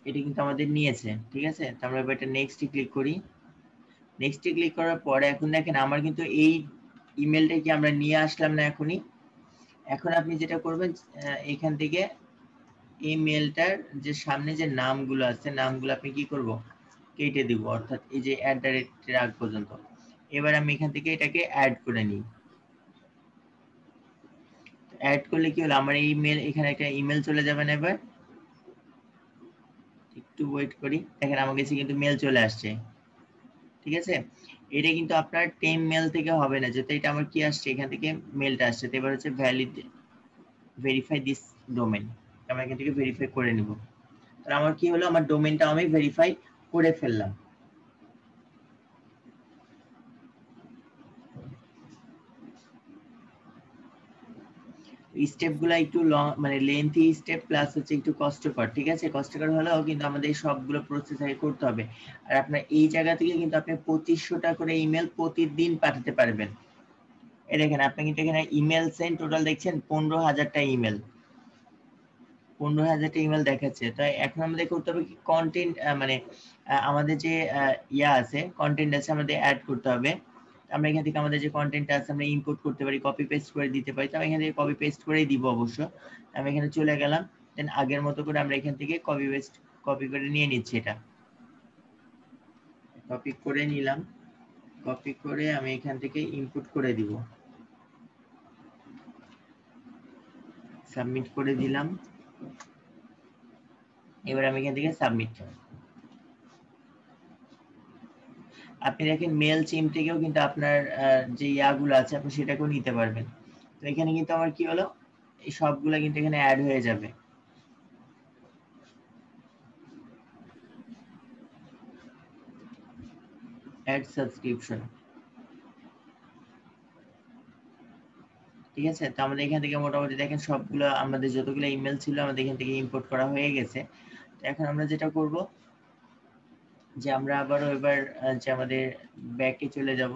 এটা কিন্তু আমাদের নিয়েছে, ঠিক আছে। তো আমরা এবার এটা নেক্সটে ক্লিক করি। নেক্সটে ক্লিক করার পরে এখন দেখেন আমার কিন্তু এই ইমেলটা কি আমরা নিয়ে আসলাম না এখনই। এখন আপনি যেটা করবেন এখান থেকে এই মেলটার যে সামনে যে নামগুলো আছে, নামগুলো আপনি কি করব, কেটে দিব, অর্থাৎ এই যে @ আগ পর্যন্ত। এবার আমি এখান থেকে এটাকে অ্যাড করে নিই। অ্যাড করলে কি হলো, আমার এই মেল, এখানে একটা ইমেল চলে যাবে না। এবার একটু ওয়েট করি, দেখেন আমার কাছে কিন্তু মেল চলে আসছে, ঠিক আছে। এটা কিন্তু আপনার টেম মেল থেকে হবে না, যেটা এটা আমার কি আসছে, এখান থেকে মেলটা আসছে। তো এবার হচ্ছে ভেরিফাই দিস ডোমেন, আমরা এখান থেকে ভেরিফাই করে নিব। তাহলে আমার কি হলো, আমার ডোমেনটা আমি ভেরিফাই করে ফেললাম। স্টেপগুলো একটু লং, মানে লেন্থি স্টেপ, প্লাস হচ্ছে একটু কষ্টকর, ঠিক আছে। কষ্টকর হলেও কিন্তু আমাদের সবগুলো প্রসেস আগে করতে হবে। আর আপনার এই জায়গা থেকে কিন্তু আপনি 2500টা করে ইমেল প্রতিদিন পাঠাতে পারবেন। এই দেখেন আপনি কিন্তু এখানে ইমেল সেন্ড টোটাল দেখছেন 15,000টা ইমেল, 15,000টা ইমেল দেখাচ্ছে। তাই এখন আমাদের করতে হবে কি, কন্টেন্ট, মানে আমাদের যে ইয়া আছে, কন্টেন্ট আছে, আমাদের অ্যাড করতে হবে। আমরা এখান থেকে আমাদের যে কন্টেন্ট আছে আমরা ইম্পোর্ট করতে পারি, কপি পেস্ট করে দিতে পারি। তো আমি এখান থেকে কপি পেস্ট করেই দিব অবশ্য। আমি এখানে চলে গেলাম, দেন আগের মতো করে আমরা এখান থেকে কপি করে নিয়ে নিচ্ছি। এটা কপি করে নিলাম, কপি করে আমি এখান থেকে ইনপুট করে দিব, সাবমিট করে দিলাম। এবার আমি এখান থেকে সাবমিট। আপনি দেখেন মেল চিম থেকেও কিন্তু আপনার যে ইয়াগুলো আছে আপনি সেটাকেও নিতে পারবেন। তো এখানে কিন্তু আমার কি হলো, এই সবগুলা কিন্তু এখানে অ্যাড হয়ে যাবে। অ্যাড সাবস্ক্রিপশন, ঠিক আছে। তো আমাদের এখান থেকে মোটামুটি দেখেন সবগুলো, আমাদের যতগুলো ইমেল ছিল আমাদের এখান থেকে ইম্পোর্ট করা হয়ে গেছে। তো এখন আমরা যেটা করব, যে আমরা আবারও এবার যে আমাদের ব্যাকে চলে যাব।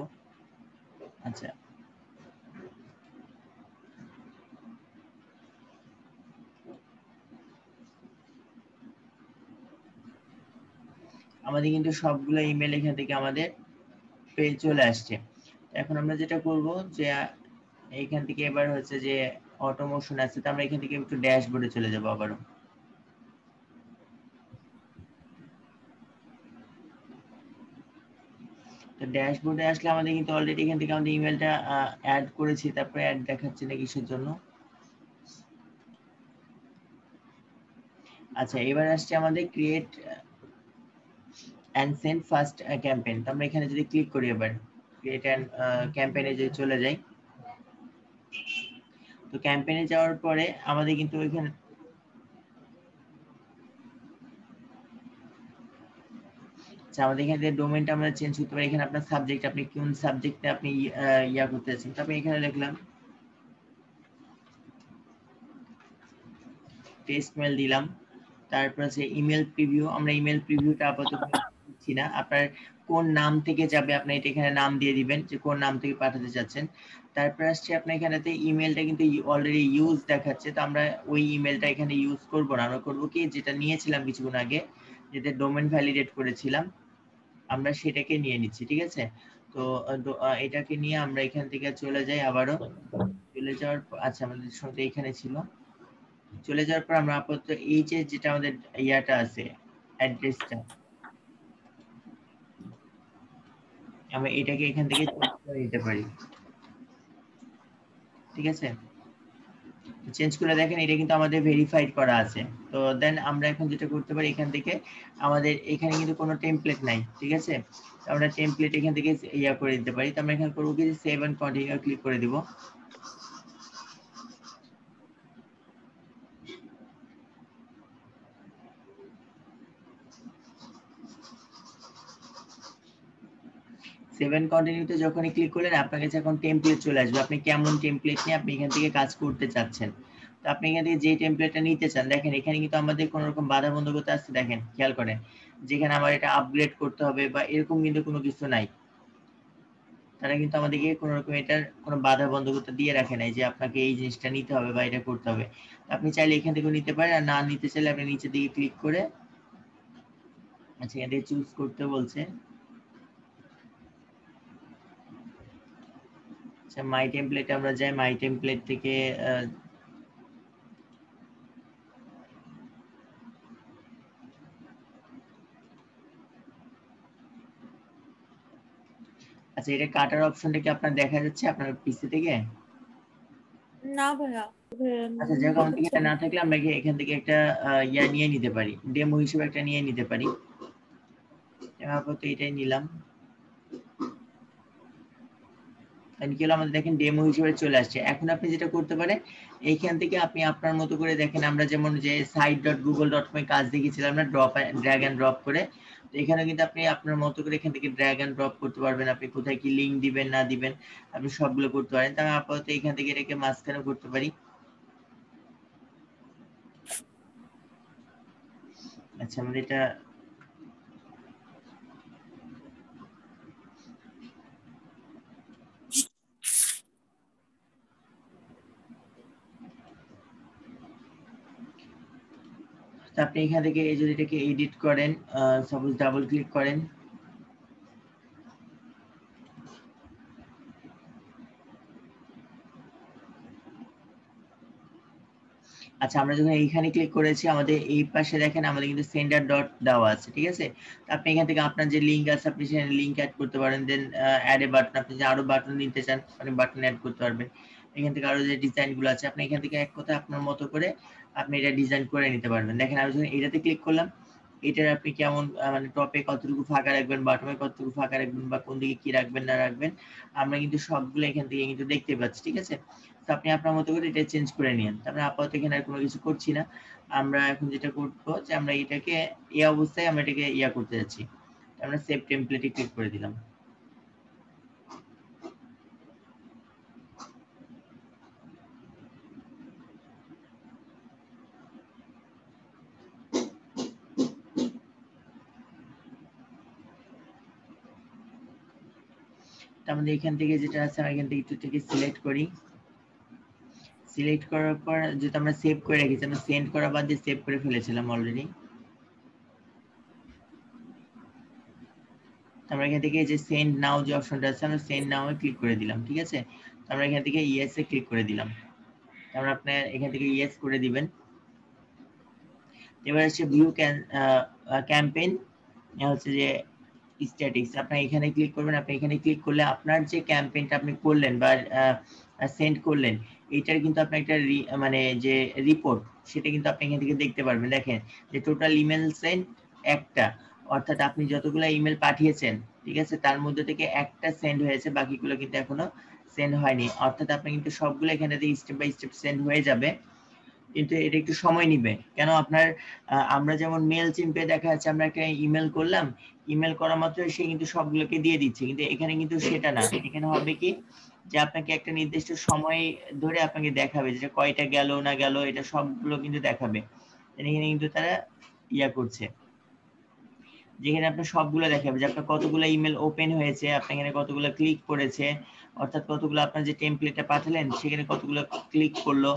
আচ্ছা, আমাদের কিন্তু সবগুলো ইমেল এখান থেকে আমাদের পেয়ে চলে আসছে। এখন আমরা যেটা করব, যে এইখান থেকে এবার হচ্ছে যে অটোমোশন আছে, তো আমরা এখান থেকে একটু ড্যাশবোর্ডে চলে যাব আবারও। তো ড্যাশবোর্ডে আসলে আমাদের কিন্তু অলরেডি এখান থেকে আমাদের ইমেলটা অ্যাড করেছি, তারপরে অ্যাড দেখাচ্ছে না কিসের জন্য। আচ্ছা, এবার আসছে আমাদের create and send first campaign. তো আমরা এখানে যদি ক্লিক করি, এবার ক্রিয়েট এন্ড ক্যাম্পেইনে যদি চলে যাই, তো ক্যাম্পেইনে যাওয়ার পরে আমাদের কিন্তু ওইখানে আমাদের এখানে ডোমেইনটা আমরা চেঞ্জ করতে পারি। এখানে আপনার সাবজেক্ট, আপনি কোন সাবজেক্টে আপনি ইয়া করতে চাচ্ছেন, তো আমি এখানে লিখলাম টেস্ট মেল দিলাম। তারপর আছে ইমেল প্রিভিউ, আমরা ইমেল প্রিভিউটা আপাতত দিচ্ছি না। আপনার কোন নাম থেকে যাবে আপনি এটা এখানে নাম দিয়ে দিবেন, যে কোন নাম থেকে পাঠাতে চাচ্ছেন। তারপর আসছে আপনার এখানেতে ইমেলটা কিন্তু অলরেডি ইউজ দেখাচ্ছে, তো আমরা ওই ইমেলটা এখানে ইউজ করব না। আমরা করব কি, যেটা নিয়েছিলাম কিছুক্ষণ আগে, যেটা ডোমেইন ভ্যালিডেট করেছিলাম, আমরা সেটাকে নিয়ে নিচ্ছি, ঠিক আছে। তো এটাকে নিয়ে আমরা এখান থেকে চলে যাই আবারও। চলে যাওয়ার আচ্ছা, আমাদের সঙ্গে এখানে ছিল। চলে যাওয়ার পর আমরা আপাতত এই যে যেটা আমাদের ইয়াটা আছে, অ্যাড্রেসটা, আমরা এটাকে এখান থেকে চেঞ্জ করে নিতে পারি। ঠিক আছে? চেঞ্জ করে দেখেন এটা কিন্তু আমাদের ভেরিফাইড করা আছে। তো দেন আমরা এখন যেটা করতে পারি, এখান থেকে আমাদের এখানে কিন্তু কোনো টেমপ্লেট নাই, ঠিক আছে? আমরা টেমপ্লেট এখান থেকে ইয়া করে দিতে পারি। তো আমরা এখানে করবো কি, সেভ এন্ড কন্টিনিউ ক্লিক করে দিব। সেভ এন্ড কন্টিনিউতে যখনই ক্লিক করলেন আপনার কাছে এখন টেমপ্লেট চলে আসবে। আপনি কেমন টেমপ্লেট নিয়ে আপনি এখান থেকে কাজ করতে চাচ্ছেন। তো আপনি এখান থেকে যে টেমপ্লেটটা নিতে চান, দেখেন এখানে কিন্তু আমাদের কোনো রকম বাধা বন্ধকতা আছে, দেখেন খেয়াল করেন, যেখানে আমার এটা আপগ্রেড করতে হবে বা এরকম কিন্তু কোনো কিছু নাই। তারা কিন্তু আমাদেরকে কোনো রকম এটার কোনো বাধা বন্ধকতা দিয়ে রাখে নাই যে আপনাকে এই জিনিসটা নিতে হবে বা এটা করতে হবে। আপনি চাইলে এখান থেকে নিতে পারেন, আর না নিতে চাইলে আপনি নিচের দিকে ক্লিক করে, আচ্ছা এখান থেকে চুজ করতে বলছে। আচ্ছা মাই টেমপ্লেটে আমরা যাই, মাই টেমপ্লেট থেকে আচ্ছা এটা কাটার অপশনটা কি আপনার দেখা যাচ্ছে আপনার পিসি থেকে?
না ভাইয়া,
আচ্ছা যখন থেকে না থাকলে আমরা এখান থেকে একটা ইয়া নিয়ে নিতে পারি, ডেমো হিসেবে একটা নিয়ে নিতে পারি। আপাতত এটাই নিলাম। আমাদের দেখেন ডেমো হিসেবে চলে আসছে। এখন আপনি যেটা করতে পারেন, এইখান থেকে আপনি আপনার মতো করে দেখেন, আমরা যেমন যে site.google.com এ কাজ দেখিয়েছিলাম না, ড্র্যাগ এন্ড ড্রপ করে, তো এখানে কিন্তু আপনি আপনার মতো করে এখান থেকে ড্র্যাগ এন্ড ড্রপ করতে পারবেন। আপনি কোথায় কি লিংক দিবেন না দিবেন আপনি সবগুলো করতে পারেন। তাহলে আপাতত এখান থেকে এটাকে মাঝখানে করতে পারি। আচ্ছা আমাদের এটা আপনি এখান থেকে যদি এটাকে এডিট করেন, সাপোজ ডাবল ক্লিক করেন, আচ্ছা আমরা যখন এইখানে ক্লিক করেছি আমাদের এই পাশে দেখেন আমাদের কিন্তু সেন্ডার ডট দেওয়া আছে, ঠিক আছে? তো আপনি এখান থেকে আপনার যে লিংক আছে আপনি সেখানে লিংক অ্যাড করতে পারেন। দেন অ্যাড এ বাটন, আপনি যে আরো বাটন নিতে চান আপনি বাটন অ্যাড করতে পারবেন। এখান থেকে আরো যে ডিজাইন গুলো আছে আপনি এখান থেকে এক কথা আপনার মতো করে আপনি এটা ডিজাইন করে নিতে পারবেন। দেখেন আমি যখন এটাতে ক্লিক করলাম, এটার আপনি কেমন মানে টপে কতটুকু ফাঁকা রাখবেন, বটমে কতটুকু ফাঁকা রাখবেন বা কোন দিকে কি রাখবেন না রাখবেন, আমরা কিন্তু সবগুলো এখান থেকে কিন্তু দেখতে পাচ্ছি, ঠিক আছে? তো আপনি আপনার মতো করে এটা চেঞ্জ করে নিন। তারপরে আপাতত এখানে আর কোনো কিছু করছি না। আমরা এখন যেটা করবো যে আমরা এটাকে এই অবস্থায় আমরা এটাকে ইয়া করতে যাচ্ছি। আমরা সেভ টেমপ্লেটে ক্লিক করে দিলাম। আমাদের এখান থেকে যেটা আছে আমরা এখান থেকে একটু থেকে সিলেক্ট করি। সিলেক্ট করার পর যেটা আমরা সেভ করে রেখেছি, আমরা সেন্ড করা বাদ দিয়ে সেভ করে ফেলেছিলাম অলরেডি। আমরা এখান থেকে যে সেন্ড নাও যে অপশনটা আছে আমরা সেন্ড নাও এ ক্লিক করে দিলাম, ঠিক আছে? আমরা এখান থেকে ইয়েস এ ক্লিক করে দিলাম। আমরা আপনি এখান থেকে ইয়েস করে দিবেন। এবার হচ্ছে ভিউ ক্যাম্পেইন হচ্ছে যে স্ট্যাটিক্স, আপনি এখানে ক্লিক করবেন। আপনি এখানে ক্লিক করলে আপনার যে ক্যাম্পেইনটা আপনি করলেন বা সেন্ড করলেন এইটার কিন্তু আপনি একটা মানে যে রিপোর্ট সেটা কিন্তু আপনি এখান থেকে দেখতে পারবেন। দেখেন যে টোটাল ইমেল সেন্ড একটা, অর্থাৎ আপনি যতগুলো ইমেল পাঠিয়েছেন, ঠিক আছে, তার মধ্যে থেকে একটা সেন্ড হয়েছে, বাকিগুলো কিন্তু এখনো সেন্ড হয়নি। অর্থাৎ আপনি কিন্তু সবগুলো এখানে থেকে স্টেপ বাই স্টেপ সেন্ড হয়ে যাবে, কিন্তু এটা একটু সময় নিবে। কেন আপনার আমরা যেমন মেল চিম্পে দেখা যাচ্ছে আমরা একটা ইমেল করলাম, ইমেল করা মাত্র সে কিন্তু সবগুলোকে দিয়ে দিচ্ছে, কিন্তু এখানে কিন্তু সেটা না। এখানে হবে কি যে আপনাকে একটা নির্দিষ্ট সময় ধরে আপনাকে দেখাবে যে কয়টা গেল না গেল, এটা সবগুলো কিন্তু দেখাবে। এখানে কিন্তু তারা ইয়া করছে, যেখানে আপনার সবগুলো দেখাবে যে আপনার কতগুলো ইমেল ওপেন হয়েছে, আপনি এখানে কতগুলো ক্লিক করেছে, অর্থাৎ কতগুলো আপনার যে টেমপ্লেটটা পাঠালেন সেখানে কতগুলো ক্লিক করলো,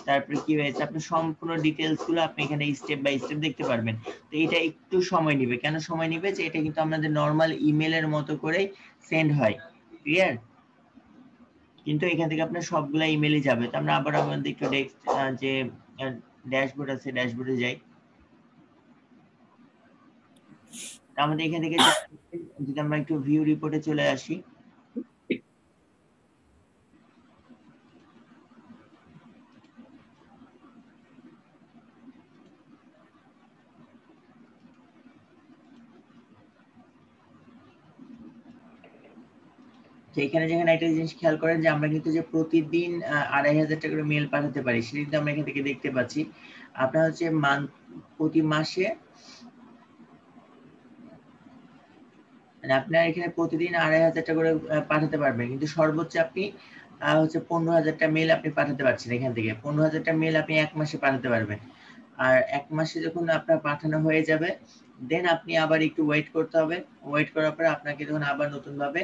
তারপরে কি হয়েছে আপনি সম্পূর্ণ ডিটেলস গুলো আপনি এখানে স্টেপ বাই স্টেপ দেখতে পারবেন। তো এটা একটু সময় নেবে। কেন সময় নেবে? যে এটা কিন্তু আমাদের নরমাল ইমেলের মতো করেই সেন্ড হয়, ক্লিয়ার? কিন্তু এখান থেকে আপনার সবগুলা ইমেলই যাবে। তো আমরা আবার আমাদের একটু যে ড্যাশবোর্ড আছে ড্যাশবোর্ডে যাই। আমাদের এখান থেকে যদি আমরা একটু ভিউ রিপোর্টে চলে আসি, তো এখানে যেখানে একটা জিনিস খেয়াল করেন যে আমরা কিন্তু যে প্রতিদিন 2500 টাকা করে মেল পাঠাতে পারি, সেটা কিন্তু আমরা এখান থেকে দেখতে পাচ্ছি। আপনার হচ্ছে প্রতি মাসে মানে আপনার এখানে প্রতিদিন 2500 টাকা করে পাঠাতে পারবেন, কিন্তু সর্বোচ্চ আপনি হচ্ছে 15,000 টা মেল আপনি পাঠাতে পারছেন এখান থেকে। 15,000 টা মেল আপনি 1 মাসে পাঠাতে পারবেন। আর 1 মাসে যখন আপনার পাঠানো হয়ে যাবে, দেন আপনি আবার একটু ওয়েট করতে হবে। ওয়েট করার পরে আপনাকে তখন আবার নতুন ভাবে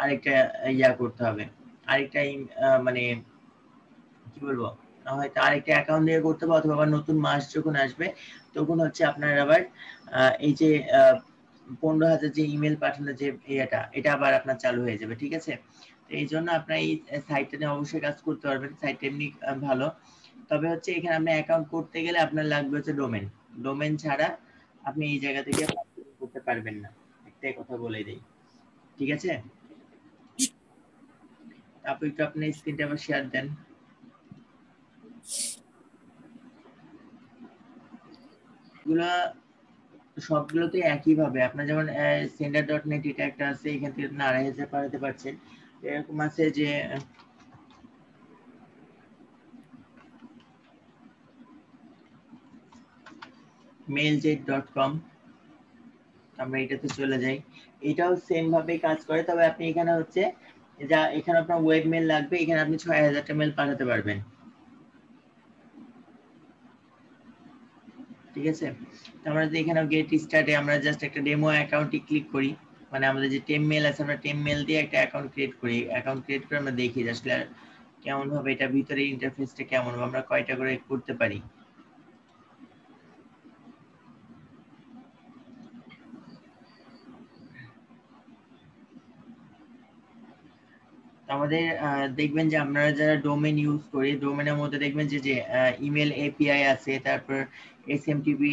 আরেকটা করতে হবে। আরেকটা মানে কি বলবো, হয়তো আরেকটা অ্যাকাউন্ট দিয়ে করতে হবে, অথবা আবার নতুন মাস যখন আসবে তখন হচ্ছে আপনার আবার এই যে 15,000 যে ইমেল পাঠানোর যে এটা আবার আপনার চালু হয়ে যাবে, ঠিক আছে? তো এই জন্য আপনার এই সাইটটা নিয়ে অবশ্যই কাজ করতে পারবেন। সাইটটা এমনি ভালো, তবে হচ্ছে এখানে আপনি অ্যাকাউন্ট করতে গেলে আপনার লাগবে হচ্ছে ডোমেন। ডোমেন ছাড়া আপনি এই জায়গা থেকে করতে পারবেন না, একটাই কথা বলে দিই, ঠিক আছে? তারপর একটু আপনি স্ক্রিনটা আবার শেয়ার দেন। এগুলা সবগুলোতে একই ভাবে আপনার যেমন sender.net এটা একটা আছে, এখান থেকে আপনি 2500 পাঠাতে পারছেন। এরকম আছে যে mailjet.com, আমরা এটাতে চলে যাই। এটাও সেম ভাবে কাজ করে, তবে আপনি এখানে হচ্ছে যা এখানে আপনার ওয়েব মেল লাগবে, এখানে আপনি 6000 টা মেল পাঠাতে পারবেন, ঠিক আছে? তো আমরা যদি এখানে গেট স্টার্টে আমরা জাস্ট একটা ডেমো অ্যাকাউন্টে ক্লিক করি, মানে আমাদের যে টেম মেল আছে আমরা টেম মেল দিয়ে একটা অ্যাকাউন্ট ক্রিয়েট করি। অ্যাকাউন্ট ক্রিয়েট করে আমরা দেখি যে আসলে কেমন ভাবে এটা ভিতরে ইন্টারফেসটা কেমন হবে, আমরা কয়টা করে করতে পারি। আমাদের দেখবেন যে আমরা যারা ডোমেন ইউজ করি, ডোমেনের মধ্যে দেখবেন যে যে ইমেল এপিআই আছে, তারপর এসএমটিপি,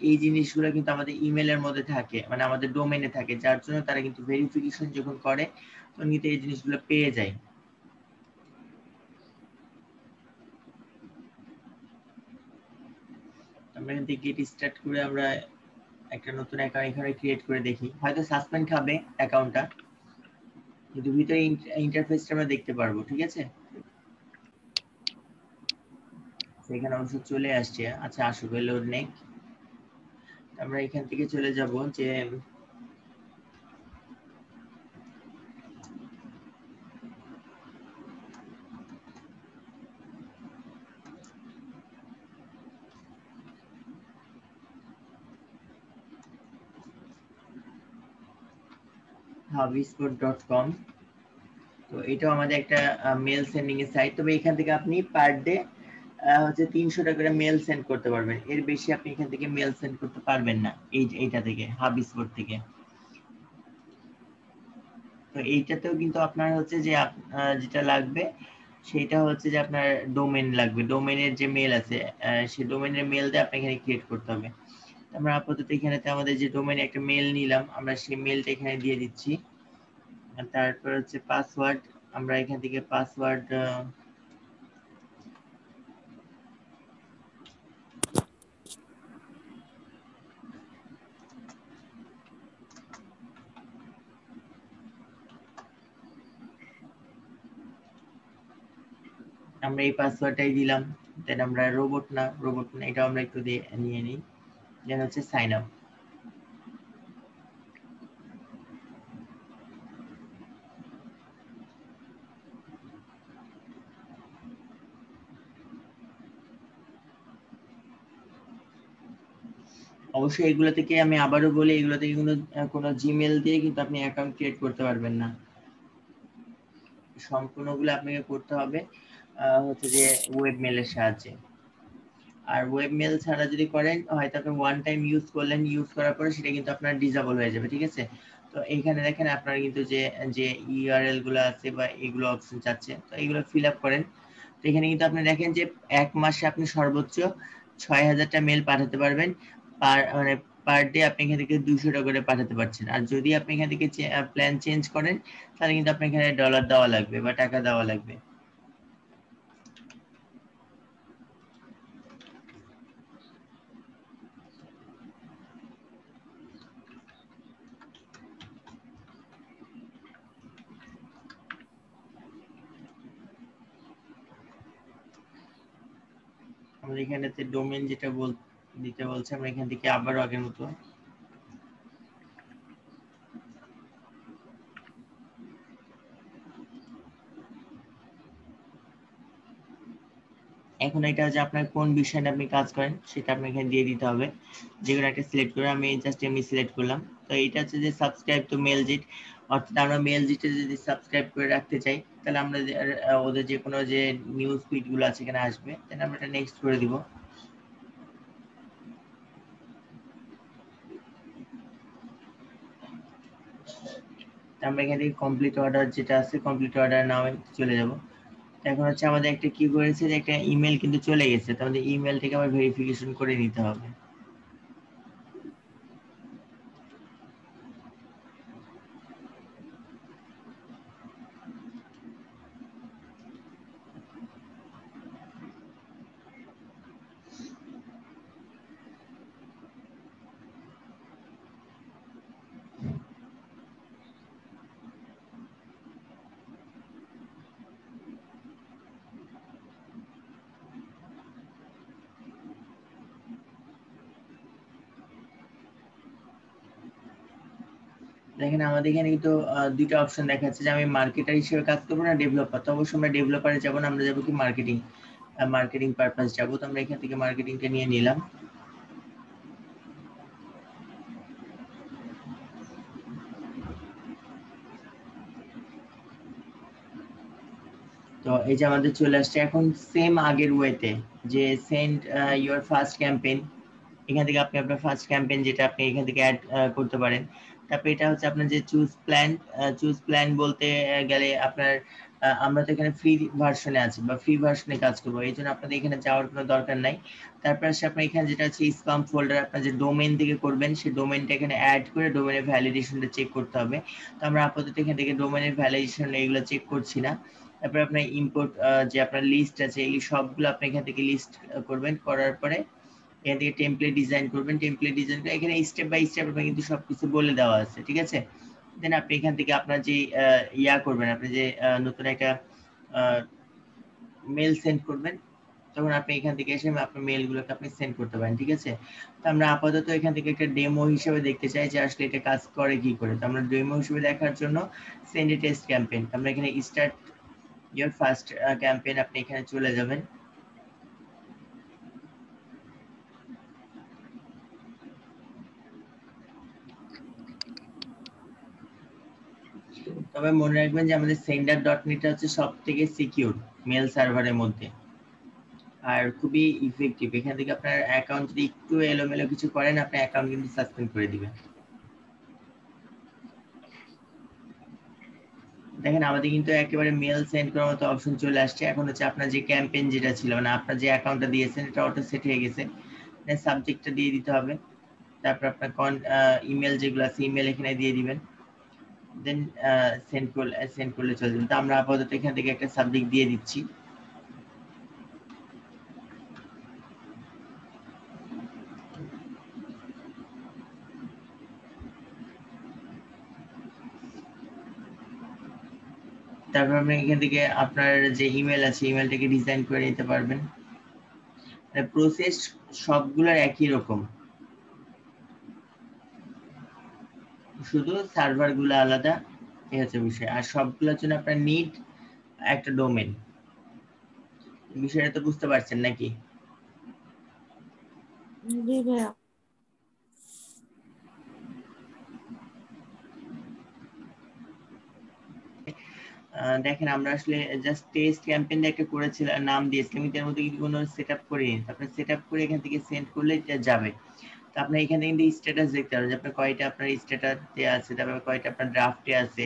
এই জিনিসগুলো কিন্তু আমাদের ইমেলের মধ্যে থাকে, মানে আমাদের ডোমেনে থাকে, যার জন্য তারা কিন্তু ভেরিফিকেশন যখন করে তখন কিন্তু এই জিনিসগুলো পেয়ে যায়। আমরা এখান থেকে গেট স্টার্ট করে আমরা একটা নতুন অ্যাকাউন্ট এখানে ক্রিয়েট করে দেখি, হয়তো সাসপেন্ড খাবে অ্যাকাউন্টটা, কিন্তু ভিতরে ইন্টারফেসটা আমরা দেখতে পারবো, ঠিক আছে? সেখানে অবশ্য চলে আসছে। আচ্ছা আসবে, লোড নেই। আমরা এখান থেকে চলে যাব যে hubspot.com। তো এটাও আমাদের একটা মেল সেন্ডিং এর সাইট, তবে এখান থেকে আপনি পার ডে হচ্ছে 300 টাকা করে মেল সেন্ড করতে পারবেন, এর বেশি আপনি এখান থেকে মেল সেন্ড করতে পারবেন না এইটা থেকে, হাবস্পট থেকে। তো এইটাতেও কিন্তু আপনার হচ্ছে যে যেটা লাগবে সেটা হচ্ছে যে আপনার ডোমেন লাগবে, ডোমেনের যে মেল আছে সেই ডোমেনের মেল দিয়ে আপনাকে এখানে ক্রিয়েট করতে হবে। আমরা আপাতত এখানেতে আমাদের যে ডোমেনে একটা মেল নিলাম, আমরা সেই মেলটা এখানে দিয়ে দিচ্ছি। তারপর হচ্ছে পাসওয়ার্ড, আমরা এখান থেকে পাসওয়ার্ড আমরা এই পাসওয়ার্ডটাই দিলাম। দেন আমরা রোবট না এটা আমরা একটু দিয়ে নিয়ে নিই, দেন হচ্ছে সাইন আপ। অবশ্যই এগুলো থেকে আমি আবারও বলি, এগুলো থেকে কোনো জিমেল দিয়ে কিন্তু আপনি অ্যাকাউন্ট ক্রিয়েট করতে পারবেন না, সম্পূর্ণগুলো আপনাকে করতে হবে হচ্ছে যে ওয়েব মেলের সাহায্যে। আর ওয়েব মেল ছাড়া যদি করেন, হয়তো আপনি ওয়ান টাইম ইউজ করলেন, ইউজ করার পরে সেটা কিন্তু আপনার ডিসেবল হয়ে যাবে, ঠিক আছে? তো এইখানে দেখেন আপনার কিন্তু যে যে ইউআরএল গুলো আছে বা এগুলো অপশন চাচ্ছে, তো এগুলো ফিল আপ করেন। তো এখানে কিন্তু আপনি দেখেন যে 1 মাসে আপনি সর্বোচ্চ 6000 টা মেল পাঠাতে পারবেন, মানে পার ডে আপনি এখান থেকে 200 টাকা করে পাঠাতে পারছেন। আর যদি আপনি এখান থেকে প্ল্যান চেঞ্জ করেন, তাহলে কিন্তু আপনার এখানে ডলার দেওয়া লাগবে বা টাকা দেওয়া লাগবে। আমাদের এখানেতে ডোমেন যেটা দিতে বলছে, আমরা এখান থেকে আবারও আগের মতো এখন এটা যে আপনার কোন বিষয়ে আপনি কাজ করেন সেটা আপনি এখানে দিয়ে দিতে হবে, যেগুলো একটা সিলেক্ট করে আমি জাস্ট এমনি সিলেক্ট করলাম। তো এটা হচ্ছে যে সাবস্ক্রাইব টু মেইলজিট, অর্থাৎ আমরা মেইলজিটে যদি সাবস্ক্রাইব করে রাখতে চাই তাহলে আমরা ওদের যে কোনো যে নিউজ ফিড গুলো আছে এখানে আসবে, তাহলে আমরা এটা নেক্সট করে দিব। আমরা এখানে কমপ্লিট অর্ডার যেটা আছে কমপ্লিট অর্ডার নামে চলে যাব। এখন হচ্ছে আমাদের একটা কি করেছে যে একটা ইমেল কিন্তু চলে গেছে, তো আমাদের ইমেলটাকে আবার ভেরিফিকেশন করে নিতে হবে। দেখেন আমাদের এখানে কিন্তু দুইটা অপশন দেখাচ্ছে যে আমি মার্কেটার হিসেবে কাজ করবো না ডেভেলপার। তো অবশ্যই আমরা ডেভেলপারে যাবো না, আমরা যাবো কি মার্কেটিং পারপাস যাবো। তো আমরা এখান থেকে মার্কেটিংটা নিয়ে নিলাম। তো এই যে আমাদের চলে আসছে এখন সেম আগের ওয়েতে যে সেন্ড ইওর ফার্স্ট ক্যাম্পেইন, এখান থেকে আপনি আপনার ফার্স্ট ক্যাম্পেইন যেটা আপনি এখান থেকে অ্যাড করতে পারেন। তারপরে এটা হচ্ছে আপনার যে চুজ প্ল্যান বলতে গেলে আপনার আমরা তো এখানে ফ্রি ভার্সনে আছি বা ফ্রি ভার্সনে কাজ করবো, এই জন্য আপনাদের এখানে যাওয়ার কোনো দরকার নাই। তারপরে আসে আপনার এখানে যেটা আছে স্পাম ফোল্ডার, আপনার যে ডোমেইন থেকে করবেন সেই ডোমেইনটা এখানে অ্যাড করে ডোমেইনের ভ্যালিডেশনটা চেক করতে হবে। তো আমরা আপাতত এখান থেকে ডোমেইনের ভ্যালিডেশন এগুলো চেক করছি না। তারপরে আপনার ইম্পোর্ট যে আপনার লিস্ট আছে এই সবগুলো আপনি এখান থেকে লিস্ট করবেন, করার পরে এখান থেকে টেমপ্লেট ডিজাইন করবেন। টেমপ্লেট ডিজাইন করে এখানে স্টেপ বাই স্টেপ আপনার কিন্তু সবকিছু বলে দেওয়া আছে, ঠিক আছে। দেন আপনি এখান থেকে আপনার যে ইয়া করবেন, আপনি যে নতুন একটা মেল সেন্ড করবেন, তখন আপনি এখান থেকে এসে আপনার মেলগুলোকে আপনি সেন্ড করতে পারেন, ঠিক আছে। তো আমরা আপাতত এখান থেকে একটা ডেমো হিসেবে দেখতে চাই যে আসলে এটা কাজ করে কি করে। তো আমরা ডেমো হিসেবে দেখার জন্য সেন্ড এ টেস্ট ক্যাম্পেইন, আমরা এখানে স্টার্ট ইওর ফার্স্ট ক্যাম্পেইন আপনি এখানে চলে যাবেন। তবে মনে রাখবেন যে আমাদের সেন্ডার ডট নেট হচ্ছে সব থেকে সিকিউর মেল সার্ভারের মধ্যে আর খুবই ইফেক্টিভ। এখান থেকে আপনার অ্যাকাউন্ট যদি একটু এলোমেলো কিছু করেন আপনার অ্যাকাউন্ট কিন্তু সাসপেন্ড করে দিবে। দেখেন আমাদের কিন্তু একেবারে মেল সেন্ড করার মতো অপশন চলে আসছে। এখন হচ্ছে আপনার যে ক্যাম্পেইন যেটা ছিল মানে আপনার যে অ্যাকাউন্টটা দিয়েছেন এটা অটো সেট হয়ে গেছে, সাবজেক্টটা দিয়ে দিতে হবে। তারপর আপনার ইমেল যেগুলো আছে ইমেল এখানে দিয়ে দিবেন, দেন সেন্ড করলে চলে যাবে। তো আমরা আপাতত এখান থেকে একটা সাবজেক্ট দিয়ে দিচ্ছি। তারপর আপনি এখান থেকে আপনার যে ইমেল আছে ইমেলটাকে ডিজাইন করে নিতে পারবেন। প্রসেস সবগুলোর একই রকম, শুধু সার্ভার গুলো আলাদা, এই হচ্ছে বিষয়। আর সবগুলোর জন্য আপনার নিড একটা ডোমেন। বিষয়টা তো বুঝতে পারছেন নাকি?
জি ভাইয়া।
দেখেন আমরা আসলে জাস্ট টেস্ট ক্যাম্পেইন একটা করেছিলাম, নাম দিয়েছিলাম, এর মধ্যে কিন্তু কোনো সেটআপ করিনি। তারপরে সেটআপ করে এখান থেকে সেন্ড করলে এটা যাবে। তো আপনি এখানে কিন্তু স্ট্যাটাস দেখতে পারবেন যে আপনার কয়টা আপনার স্ট্যাটাসে আছে, তারপর কয়টা আপনার ড্রাফটে আছে,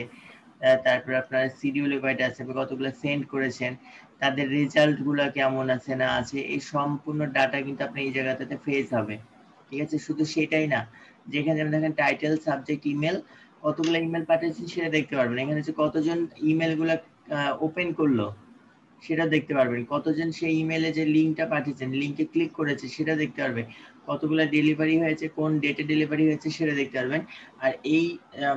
তারপর আপনার শিডিউলে কয়টা আছে, আপনি কতগুলো সেন্ড করেছেন, তাদের রেজাল্ট গুলো কেমন আছে না আছে, এই সম্পূর্ণ ডাটা কিন্তু আপনি এই জায়গাটাতে ফেজ হবে, ঠিক আছে। শুধু সেটাই না, যেখানে যেমন দেখেন টাইটেল সাবজেক্ট ইমেল, কতগুলো ইমেল পাঠিয়েছেন সেটা দেখতে পারবেন। এখানে হচ্ছে কতজন ইমেল গুলা ওপেন করলো সেটা দেখতে পারবেন, কতজন সেই ইমেলে যে লিঙ্কটা পাঠিয়েছেন লিঙ্কে ক্লিক করেছে সেটা দেখতে পারবেন, কতগুলো ডেলিভারি হয়েছে কোন ডেটে ডেলিভারি হয়েছে সেটা দেখতে পারবেন। আর এই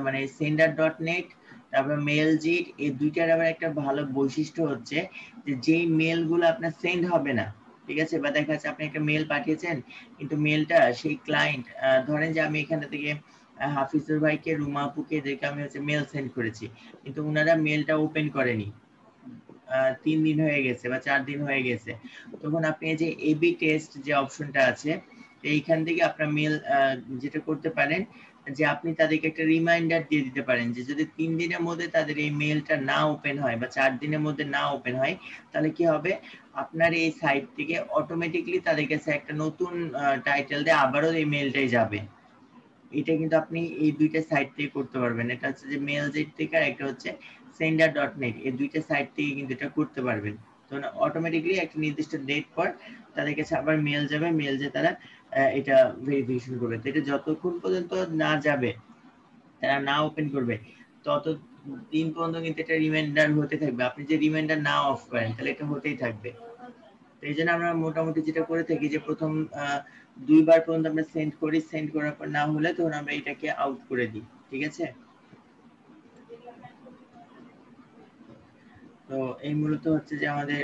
মানে সেন্ডার ডট নেট তারপর মেলজিট এই দুইটার আবার একটা ভালো বৈশিষ্ট্য হচ্ছে যে যেই মেলগুলো আপনার সেন্ড হবে না ঠিক আছে, বা দেখা যাচ্ছে আপনি একটা মেল পাঠিয়েছেন কিন্তু মেলটা সেই ক্লায়েন্ট, ধরেন যে আমি এখান থেকে হাফিজুর ভাইকে, রুমা আপুকে, এদেরকে আমি হচ্ছে মেল সেন্ড করেছি কিন্তু ওনারা মেলটা ওপেন করেনি, 3 দিন হয়ে গেছে বা 4 দিন হয়ে গেছে, তখন আপনি এই যে এবি টেস্ট যে অপশনটা আছে এইখান থেকে আপনার মেল যেটা করতে পারেন যে আপনি তাদেরকে একটা রিমাইন্ডার দিয়ে দিতে পারেন যে যদি 3 দিনের মধ্যে তাদের এই মেলটা না ওপেন হয় বা 4 দিনের মধ্যে না ওপেন হয় তাহলে কি হবে, আপনার এই সাইট থেকে অটোমেটিকলি তাদের কাছে একটা নতুন টাইটেল দিয়ে আবারও এই মেলটাই যাবে। এটা কিন্তু আপনি এই দুইটা সাইট থেকে করতে পারবেন, এটা হচ্ছে যে মেলজেট থেকে আর একটা হচ্ছে sender.net, এই দুইটা সাইট থেকে কিন্তু এটা করতে পারবেন। তো অটোমেটিকলি একটা নির্দিষ্ট ডেট পর তাদের কাছে আবার মেল যাবে, মেল যে তারা এটা ভেরিফিকেশন করবে। তো এটা যতক্ষণ পর্যন্ত না যাবে, তারা না ওপেন করবে তত দিন পর্যন্ত কিন্তু এটা রিমাইন্ডার হতে থাকবে। আপনি যে রিমাইন্ডার না অফ করেন তাহলে এটা হতেই থাকবে। তো এই জন্য আমরা মোটামুটি যেটা করে থাকি যে প্রথম 2 বার পর্যন্ত আমরা সেন্ড করি, সেন্ড করার পর না হলে তখন আমরা এটাকে আউট করে দিই। ঠিক আছে, তো এই মূলত হচ্ছে যে আমাদের